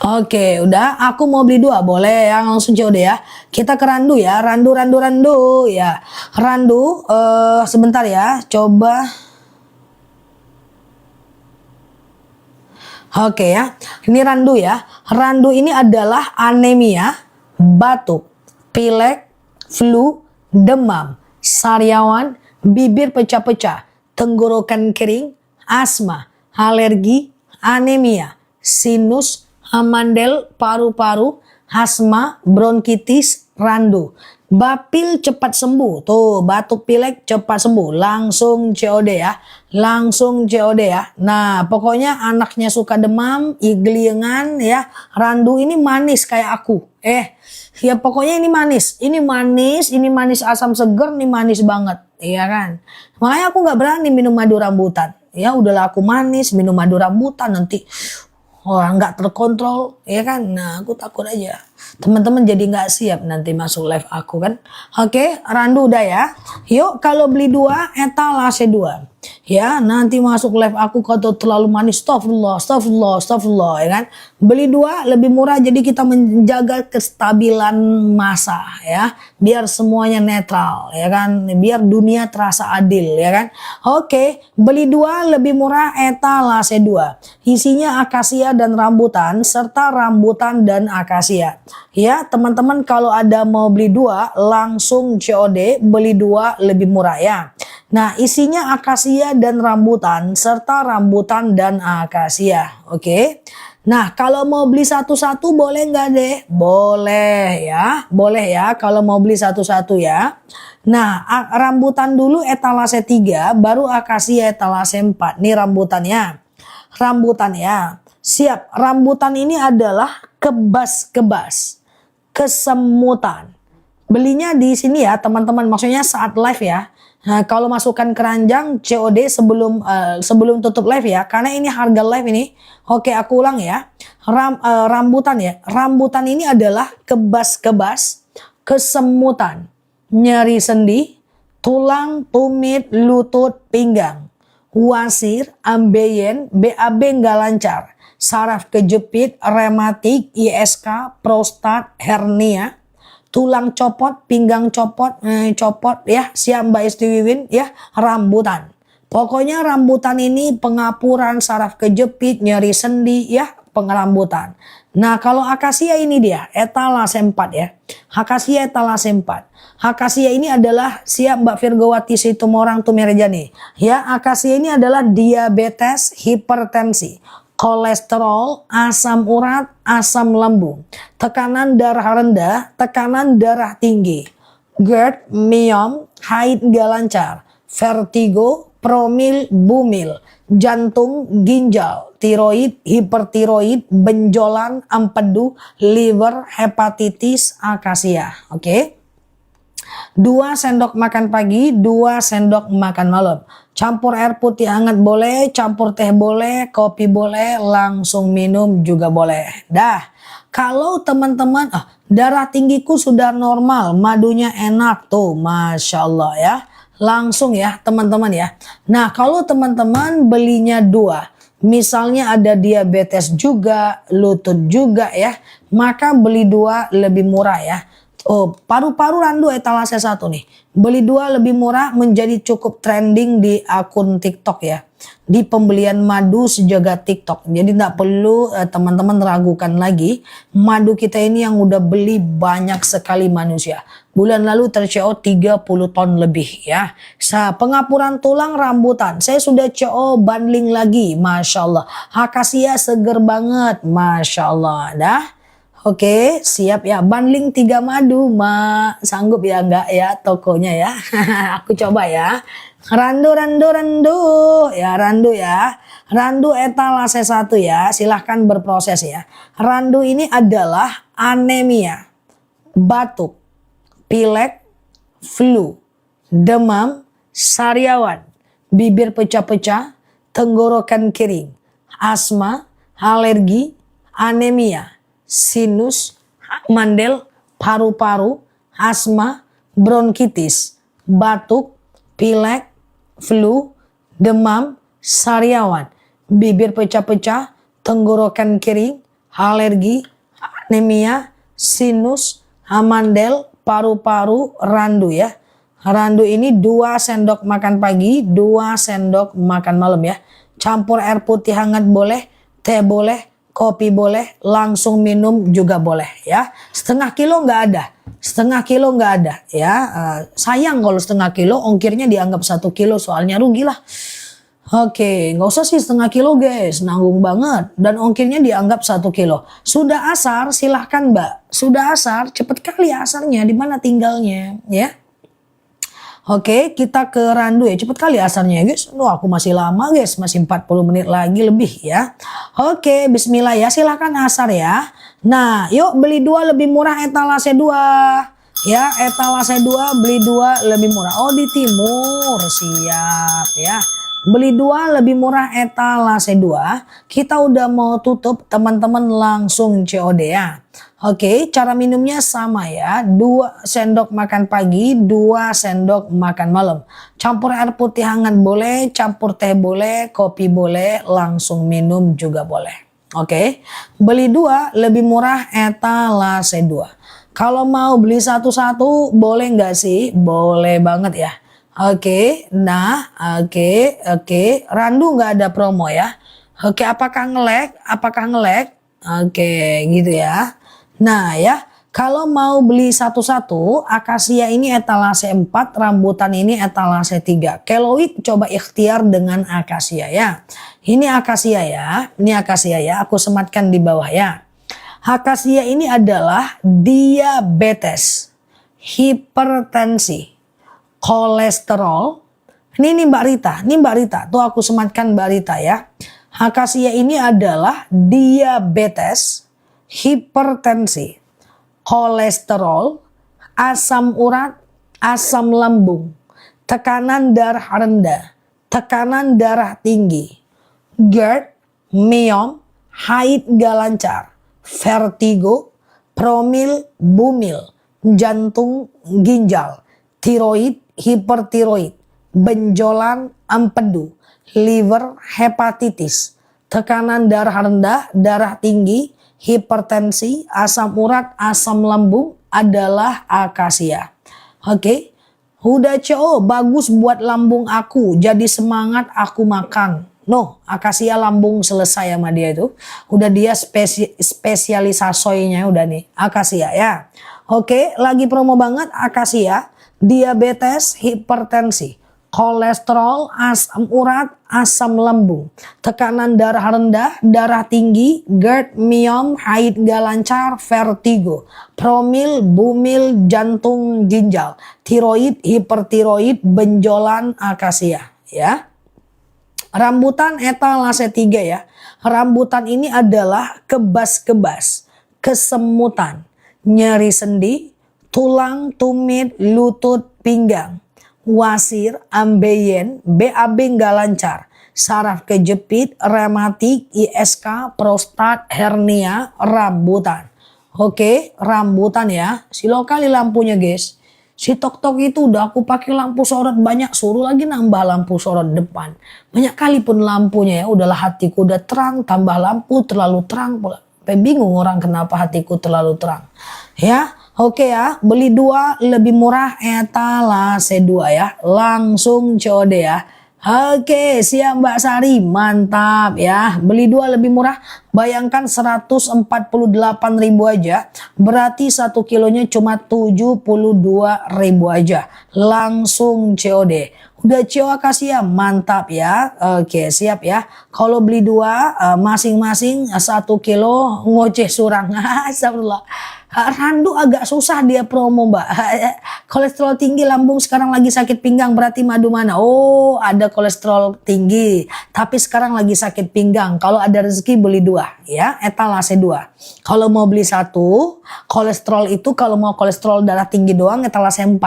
Oke, udah. Aku mau beli 2, boleh ya? Langsung COD ya. Kita ke Randu ya. Randu, Randu, Randu. Ya, Randu. Sebentar ya. Coba. Oke ya. Ini Randu ya. Randu ini adalah anemia, batuk, pilek, flu, demam, sariawan, bibir pecah-pecah, tenggorokan kering, asma, alergi, anemia, sinus, amandel, paru-paru, asma, bronkitis, randu. Bapil cepat sembuh. Tuh, batuk pilek cepat sembuh. Langsung COD ya. Langsung COD ya. Nah, pokoknya anaknya suka demam, iglingan ya. Randu ini manis kayak aku. Ya pokoknya ini manis. Ini manis asam seger, ini manis banget. Iya kan? Makanya aku nggak berani minum madu rambutan. Ya udahlah aku manis, minum madu rambutan nanti orang nggak terkontrol, ya kan? Nah, aku takut aja. Teman-teman jadi nggak siap nanti masuk live aku kan. Oke, Randu udah ya. Yuk kalau beli 2, etalase 2. Ya, nanti masuk live aku kalau terlalu manis. Astagfirullah, astagfirullah, astagfirullah, ya kan. Beli 2 lebih murah jadi kita menjaga kestabilan massa ya. Biar semuanya netral, ya kan. Biar dunia terasa adil, ya kan. Oke, beli 2 lebih murah etalase 2. Isinya akasia dan rambutan serta rambutan dan akasia. Ya, teman-teman kalau ada mau beli 2 langsung COD, beli 2 lebih murah ya. Nah, isinya akasia dan rambutan serta rambutan dan akasia. Oke. Nah, kalau mau beli satu-satu boleh nggak deh? Boleh ya. Boleh ya kalau mau beli satu-satu ya. Nah, rambutan dulu etalase 3, baru akasia etalase 4. Nih rambutannya. Rambutan ya. Siap. Rambutan ini adalah kebas-kebas, kesemutan. Belinya di sini ya teman-teman, maksudnya saat live ya. Nah, kalau masukkan keranjang COD sebelum tutup live ya, karena ini harga live ini. Oke, aku ulang ya. Rambutan ya. Rambutan ini adalah kebas-kebas, kesemutan, nyeri sendi, tulang, tumit, lutut, pinggang, wasir, ambeien, BAB nggak lancar, saraf kejepit, rematik, ISK, prostat, hernia, tulang copot, pinggang copot, copot ya, siap Mbak Istiwiwin ya, rambutan. Pokoknya rambutan ini pengapuran saraf kejepit, nyeri sendi ya, pengerambutan. Nah, kalau akasia ini dia etalase 4 ya. Akasia etalase 4. Akasia ini adalah siap Mbak Virgowati Situmorang Tumirjani. Ya, akasia ini adalah diabetes, hipertensi, kolesterol, asam urat, asam lambung, tekanan darah rendah, tekanan darah tinggi, GERD, myom, haid nggak lancar, vertigo, promil, bumil, jantung, ginjal, tiroid, hipertiroid, benjolan, empedu, liver, hepatitis, akasia. Oke. 2 sendok makan pagi, 2 sendok makan malam. Campur air putih hangat boleh, campur teh boleh, kopi boleh, langsung minum juga boleh. Dah, kalau teman-teman, darah tinggiku sudah normal, madunya enak tuh, Masya Allah ya. Langsung ya teman-teman ya. Nah, kalau teman-teman belinya 2, misalnya ada diabetes juga, lutut juga ya, maka beli 2 lebih murah ya. Oh, paru-paru Randu etalase 1 nih. Beli 2 lebih murah, menjadi cukup trending di akun TikTok ya. Di pembelian madu sejagat TikTok. Jadi tidak perlu teman-teman ragukan lagi. Madu kita ini yang udah beli banyak sekali manusia. Bulan lalu ter-CO 30 ton lebih ya. Pengapuran tulang rambutan. Saya sudah CO bundling lagi. Masya Allah. Akasia seger banget. Masya Allah. Dah. Oke, siap ya. Bundling 3 madu, sanggup ya enggak ya tokonya ya. Aku coba ya. Randu, Randu, Randu. Ya, Randu ya. Randu etalase 1 ya. Silahkan berproses ya. Randu ini adalah anemia, batuk, pilek, flu, demam, sariawan, bibir pecah-pecah, tenggorokan kering, asma, alergi, anemia, sinus, mandel, paru-paru, asma, bronkitis, batuk, pilek, flu, demam, sariawan, bibir pecah-pecah, tenggorokan kering, alergi, anemia, sinus, amandel, paru-paru, randu ya. Randu ini 2 sendok makan pagi, 2 sendok makan malam ya. Campur air putih hangat boleh, teh boleh, kopi boleh, langsung minum juga boleh ya. Setengah kilo nggak ada, setengah kilo nggak ada ya. Sayang kalau setengah kilo, ongkirnya dianggap 1 kilo soalnya rugi lah. Oke, nggak usah sih setengah kilo guys, nanggung banget. Dan ongkirnya dianggap 1 kilo. Sudah asar, silahkan mbak. Sudah asar, cepet kali asarnya, di mana tinggalnya ya. Oke, kita ke randu ya. Cepet kali asarnya guys. Wah, aku masih lama guys. Masih 40 menit lagi lebih ya. Oke, bismillah ya. Silahkan asar ya. Nah, yuk beli 2 lebih murah etalase 2. Ya, etalase 2 beli 2 lebih murah. Oh, di timur. Siap ya. Beli 2 lebih murah etalase 2. Kita udah mau tutup, teman-teman langsung COD ya. Oke, cara minumnya sama ya. 2 sendok makan pagi, 2 sendok makan malam. Campur air putih hangat boleh, campur teh boleh, kopi boleh, langsung minum juga boleh. Oke, beli 2 lebih murah etalase 2. Kalau mau beli satu-satu boleh nggak sih? Boleh banget ya. Oke, nah, oke. Randu nggak ada promo ya. Oke, apakah nge-lag? Apakah nge-lag? Oke, gitu ya. Nah ya, kalau mau beli satu-satu, akasia ini etalase 4, rambutan ini etalase 3. Keloid coba ikhtiar dengan akasia ya. Ini akasia ya, aku sematkan di bawah ya. Akasia ini adalah diabetes, hipertensi, kolesterol. Ini Mbak Rita, tuh aku sematkan Mbak Rita ya. Akasia ini adalah diabetes, hipertensi, kolesterol, asam urat, asam lambung, tekanan darah rendah, tekanan darah tinggi, GERD, myom, haid gak lancar, vertigo, promil, bumil, jantung, ginjal, tiroid, hipertiroid, benjolan, empedu, liver, hepatitis, tekanan darah rendah, darah tinggi, hipertensi, asam urat, asam lambung adalah akasia. Oke, udah CO bagus buat lambung aku, jadi semangat aku makan. No, akasia lambung selesai sama dia itu. Udah dia spesialisasinya udah nih, akasia ya. Oke, lagi promo banget akasia, diabetes, hipertensi, kolesterol, asam urat, asam lambung, tekanan darah rendah, darah tinggi, GERD, myom, haid gak lancar, vertigo, promil, bumil, jantung, ginjal, tiroid, hipertiroid, benjolan, akasia ya. Rambutan etalase 3 ya. Rambutan ini adalah kebas-kebas, kesemutan, nyeri sendi, tulang, tumit, lutut, pinggang, wasir, ambeien, BAB nggak lancar, saraf kejepit, rematik, ISK, prostat, hernia, rambutan. Oke, rambutan ya. Silo kali lampunya guys. Si tok-tok itu udah aku pakai lampu sorot banyak, suruh lagi nambah lampu sorot depan. Banyak kali pun lampunya ya, udahlah hatiku udah terang, tambah lampu terlalu terang pula. Bingung orang kenapa hatiku terlalu terang. Ya, oke ya, beli 2 lebih murah etalase 2 ya. Langsung COD ya. Oke, siap Mbak Sari, mantap ya. Beli 2 lebih murah, bayangkan 148.000 aja. Berarti 1 kilonya cuma 72.000 aja. Langsung COD. Udah CO akasia, mantap ya. Oke, siap ya. Kalau beli 2 masing-masing 1 kilo ngoceh surang. Astagfirullah. Randu agak susah dia promo mbak. Kolesterol tinggi, lambung, sekarang lagi sakit pinggang, berarti madu mana? Oh, ada kolesterol tinggi tapi sekarang lagi sakit pinggang. Kalau ada rezeki beli 2 ya, etalase 2. Kalau mau beli 1, kolesterol itu kalau mau kolesterol darah tinggi doang etalase 4,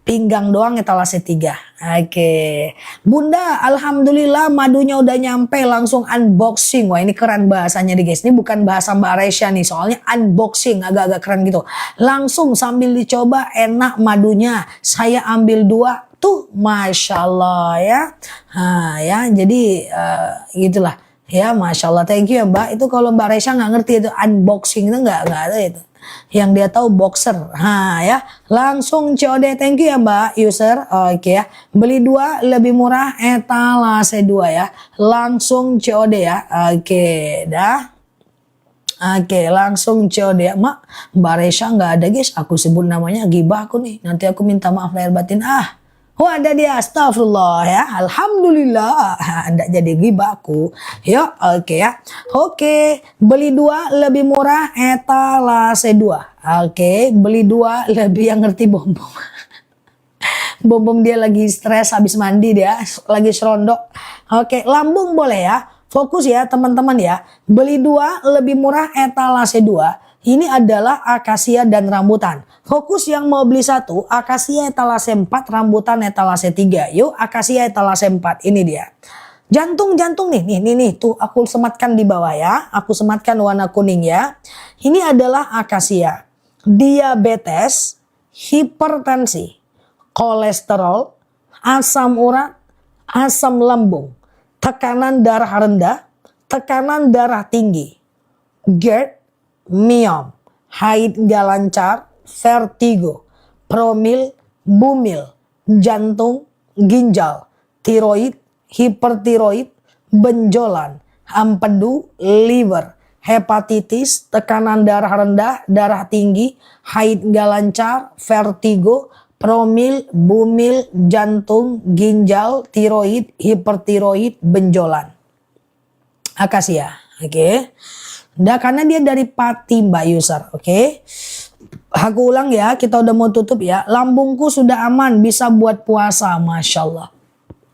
pinggang doang etalase 3. Oke. Bunda, alhamdulillah madunya udah nyampe, langsung unboxing. Wah, ini keren bahasanya nih guys. Ini bukan bahasa Mbak Resya nih, soalnya unboxing agak-agak keren gitu. Langsung sambil dicoba, enak madunya. Saya ambil 2 tuh, masya Allah ya. Nah, ya, jadi gitulah. Ya, Masya Allah, thank you ya Mbak. Itu kalau Mbak Resha nggak ngerti itu unboxing itu nggak ada itu. Yang dia tahu boxer. Ya, langsung COD. Thank you ya Mbak user. Oke ya. Beli 2 lebih murah etalase 2 ya. Langsung COD ya. Oke, dah. Oke, langsung COD ya. Mbak Resha nggak ada guys. Aku sebut namanya gibah aku nih. Nanti aku minta maaf lahir batin. Oh ada dia, astagfirullah ya, alhamdulillah, anda jadi gibah aku. Yuk, oke ya. Oke, beli 2 lebih murah etalase 2. Oke, beli 2 lebih yang ngerti bom. Bom dia lagi stres habis mandi dia, lagi serondok. Oke, lambung boleh ya. Fokus ya teman-teman ya. Beli 2 lebih murah etalase 2. Ini adalah akasia dan rambutan. Fokus yang mau beli 1, akasia etalase 4, rambutan etalase 3. Yuk, akasia etalase 4. Ini dia. Jantung nih. Tuh aku sematkan di bawah ya. Aku sematkan warna kuning ya. Ini adalah akasia. Diabetes, hipertensi, kolesterol, asam urat, asam lambung, tekanan darah rendah, tekanan darah tinggi, GERD, miom, haid gak lancar, vertigo, promil, bumil, jantung, ginjal, tiroid, hipertiroid, benjolan, empedu, liver, hepatitis, tekanan darah rendah, darah tinggi, haid gak lancar, vertigo, promil, bumil, jantung, ginjal, tiroid, hipertiroid, benjolan. Akasia, oke. Nah, karena dia dari pati Mbak user, oke. Aku ulang ya, kita udah mau tutup ya. Lambungku sudah aman, bisa buat puasa, Masya Allah.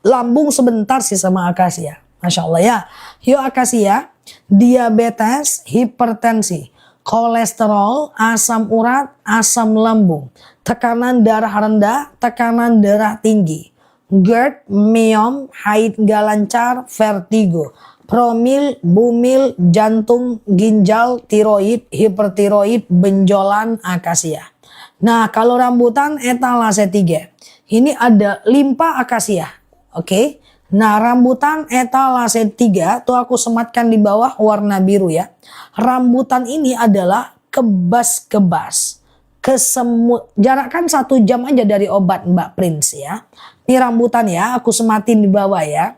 Lambung sebentar sih sama akasia, Masya Allah ya. Yuk akasia, diabetes, hipertensi, kolesterol, asam urat, asam lambung, tekanan darah rendah, tekanan darah tinggi, GERD, miom, haid gak lancar, vertigo, promil, bumil, jantung, ginjal, tiroid, hipertiroid, benjolan, akasia. Nah, kalau rambutan etalase 3. Ini ada limpa akasia. Oke. Nah, rambutan etalase 3 tuh aku sematkan di bawah warna biru ya. Rambutan ini adalah kebas-kebas. Kesemut, jarak kan 1 jam aja dari obat Mbak Prince ya. Ini rambutan ya, aku sematin di bawah ya.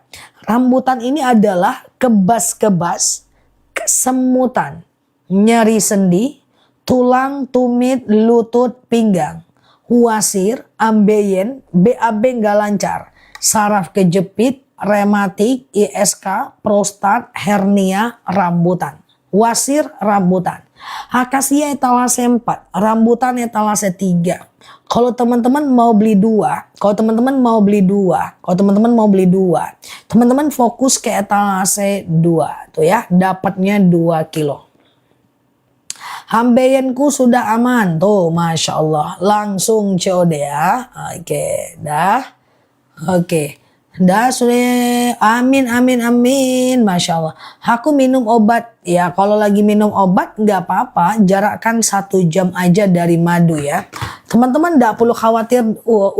Rambutan ini adalah kebas-kebas, kesemutan, nyeri sendi, tulang, tumit, lutut, pinggang, wasir, ambeien, BAB nggak lancar, saraf kejepit, rematik, ISK, prostat, hernia, rambutan. Wasir, rambutan. Akasia etalase 4, rambutan etalase 3. Kalau teman-teman mau beli 2, teman-teman fokus ke etalase 2 tuh ya, dapatnya 2 kilo. Hambeienku sudah aman tuh, Masya Allah. Langsung COD ya. Oke, dah. Oke. Dah sudah, amin, Masya Allah. Aku minum obat ya, kalau lagi minum obat nggak apa-apa, jarakkan 1 jam aja dari madu ya. Teman-teman nggak perlu khawatir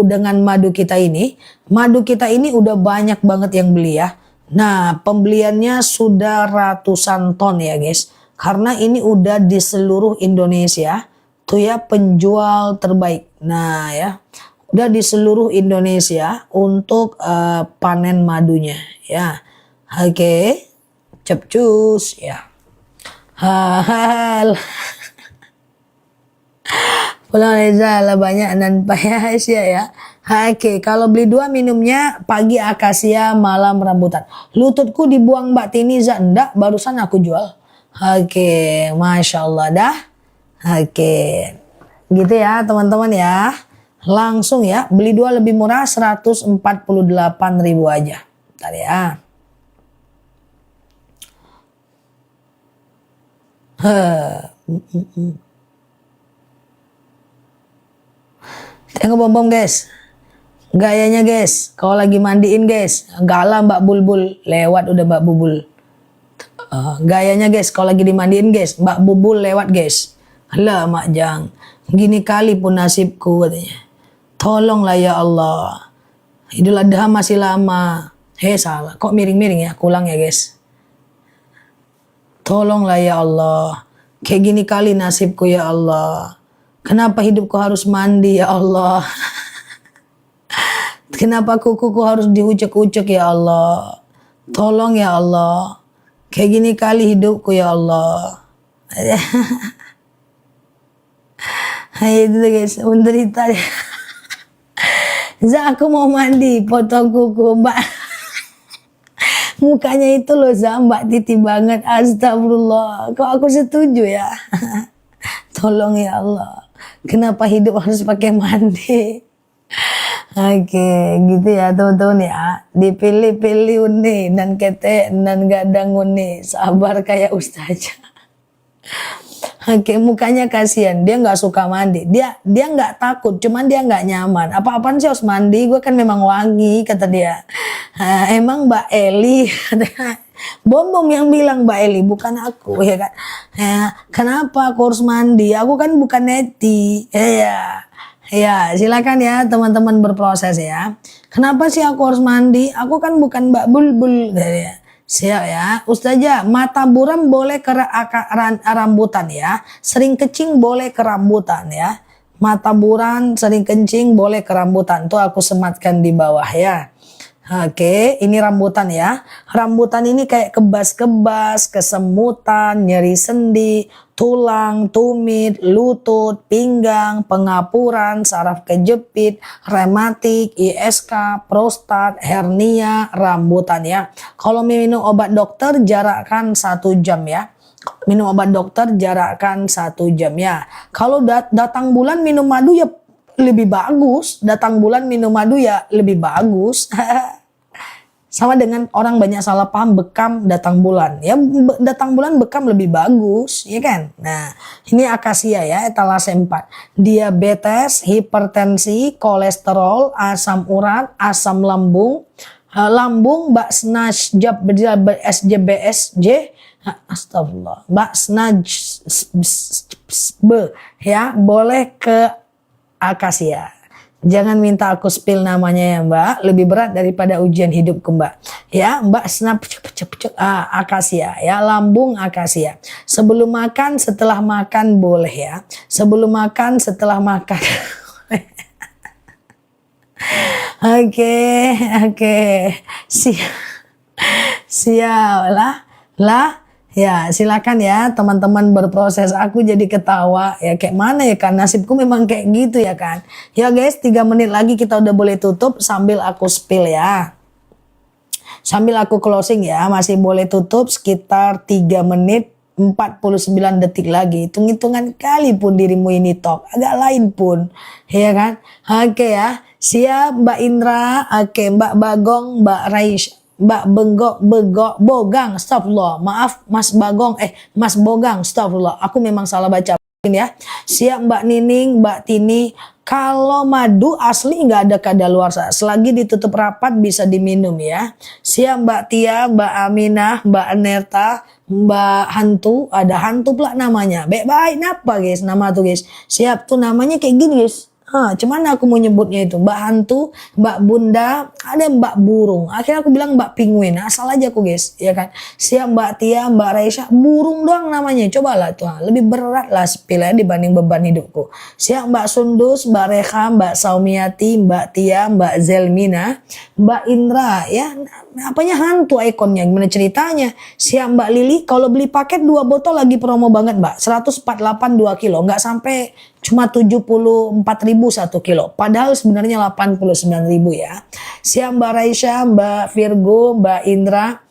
dengan madu kita ini. Madu kita ini udah banyak banget yang beli ya. Nah, pembeliannya sudah ratusan ton ya guys. Karena ini udah di seluruh Indonesia. Tuh ya, penjual terbaik. Nah ya, udah di seluruh Indonesia untuk panen madunya ya. Oke, cepcus ya. Hal. Pulang Reza lah banyak dan payah ya. Oke, kalau beli 2 minumnya pagi akasia, malam rambutan. Lututku dibuang Mbak Tiniza, enggak, barusan aku jual. Oke, Masya Allah dah. Oke, gitu ya teman-teman ya. Langsung ya, beli 2 lebih murah 148.000 aja. Bentar ya. Tengok bom guys. Gayanya guys, kalau lagi mandiin guys, galah Mbak Bulbul, lewat udah Mbak Bubul. Gayanya guys, kalau lagi dimandiin guys, Mbak Bubul lewat guys. Alah Mak Jang, gini kali pun nasibku katanya. Tolonglah ya Allah. Idul Adha masih lama. Salah. Kok miring-miring ya? Kulang ya guys. Tolonglah ya Allah. Kayak gini kali nasibku ya Allah. Kenapa hidupku harus mandi ya Allah? Kenapa kukuku harus diucek-ucek ya Allah? Tolong ya Allah. Kayak gini kali hidupku ya Allah. Itu guys, menderita. Za, aku mau mandi, potong kuku mbak. Mukanya itu loh Za, mbak Titi banget. Astagfirullah, kok aku setuju ya. Tolong ya Allah, kenapa hidup harus pakai mandi? Oke, gitu ya teman-teman ya. Dipilih-pilih uni, nan kete, nan gadang uni. Sabar kayak ustazah. Oke, mukanya kasihan, dia nggak suka mandi, dia nggak takut, cuman dia nggak nyaman. Apa-apaan sih harus mandi? Gue kan memang wangi, kata dia. Emang Mbak Eli, Bom yang bilang Mbak Eli, bukan aku ya kan. Kenapa aku harus mandi? Aku kan bukan neti. Ya, silakan ya teman-teman berproses ya. Kenapa sih aku harus mandi? Aku kan bukan Mbak Bulbul. Siap ya, Ustazah, mata buram boleh ke rambutan ya. Sering kencing boleh ke rambutan ya. Mata buram sering kencing boleh ke rambutan. Tuh aku sematkan di bawah ya. Oke, ini rambutan ya. Rambutan ini kayak kebas-kebas, kesemutan, nyeri sendi, tulang, tumit, lutut, pinggang, pengapuran, saraf kejepit, rematik, ISK, prostat, hernia, rambutan ya. Kalau minum obat dokter jarakkan 1 jam ya. Minum obat dokter jarakkan 1 jam ya. Kalau datang bulan minum madu ya lebih bagus. Datang bulan minum madu ya lebih bagus. Sama dengan orang banyak salah paham bekam datang bulan. Ya datang bulan bekam lebih bagus, ya kan? Nah, ini akasia ya, etalase 4. Diabetes, hipertensi, kolesterol, asam urat, asam lambung, lambung, baksnaj, SJBSJ, astagfirullah, baksnaj, ya, boleh ke akasia. Jangan minta aku spill namanya ya Mbak, lebih berat daripada ujian hidupku Mbak. Ya, Mbak snap akasia ya, lambung akasia. Sebelum makan, setelah makan boleh ya. Sebelum makan, setelah makan. Oke. Siap lah. Ya, silakan ya teman-teman berproses. Aku jadi ketawa ya, kayak mana ya kan, nasibku memang kayak gitu ya kan. Ya guys, 3 menit lagi kita udah boleh tutup sambil aku spill ya. Sambil aku closing ya, masih boleh tutup sekitar 3 menit 49 detik lagi. Hitung-hitungan kali pun dirimu ini talk, agak lain pun, ya kan. Oke ya, siap Mbak Indra, oke Mbak Bagong, Mbak Raisya. Mbak Bogang, astagfirullah. Maaf Mas Bagong, Mas Bogang, astagfirullah. Aku memang salah baca ya. Siap Mbak Nining, Mbak Tini. Kalau madu asli nggak ada kadaluarsa. Selagi ditutup rapat bisa diminum ya. Siap Mbak Tia, Mbak Aminah, Mbak Nerta, Mbak Hantu. Ada Hantu pula namanya. Baik, napa guys nama tuh guys. Siap tuh namanya kayak gini guys. Cuman aku mau nyebutnya itu Mbak Hantu, Mbak Bunda, ada Mbak Burung. Akhirnya aku bilang Mbak Penguin. Asal aja aku guys, ya kan. Siap Mbak Tia, Mbak Raisya, burung doang namanya. Cobalah tuh, lebih berat lah sepilnya dibanding beban hidupku. Siap Mbak Sundus, Mbak Rekha, Mbak Saumiati, Mbak Tia, Mbak Zelmina, Mbak Indra, ya. Apanya hantu ikonnya, gimana ceritanya. Siap Mbak Lili, kalau beli paket 2 botol lagi promo banget Mbak. 148 2 kilo, nggak sampai, cuma 74.000 1 kilo. Padahal sebenarnya 89.000 ya. Siap Mbak Raisya, Mbak Virgo, Mbak Indra,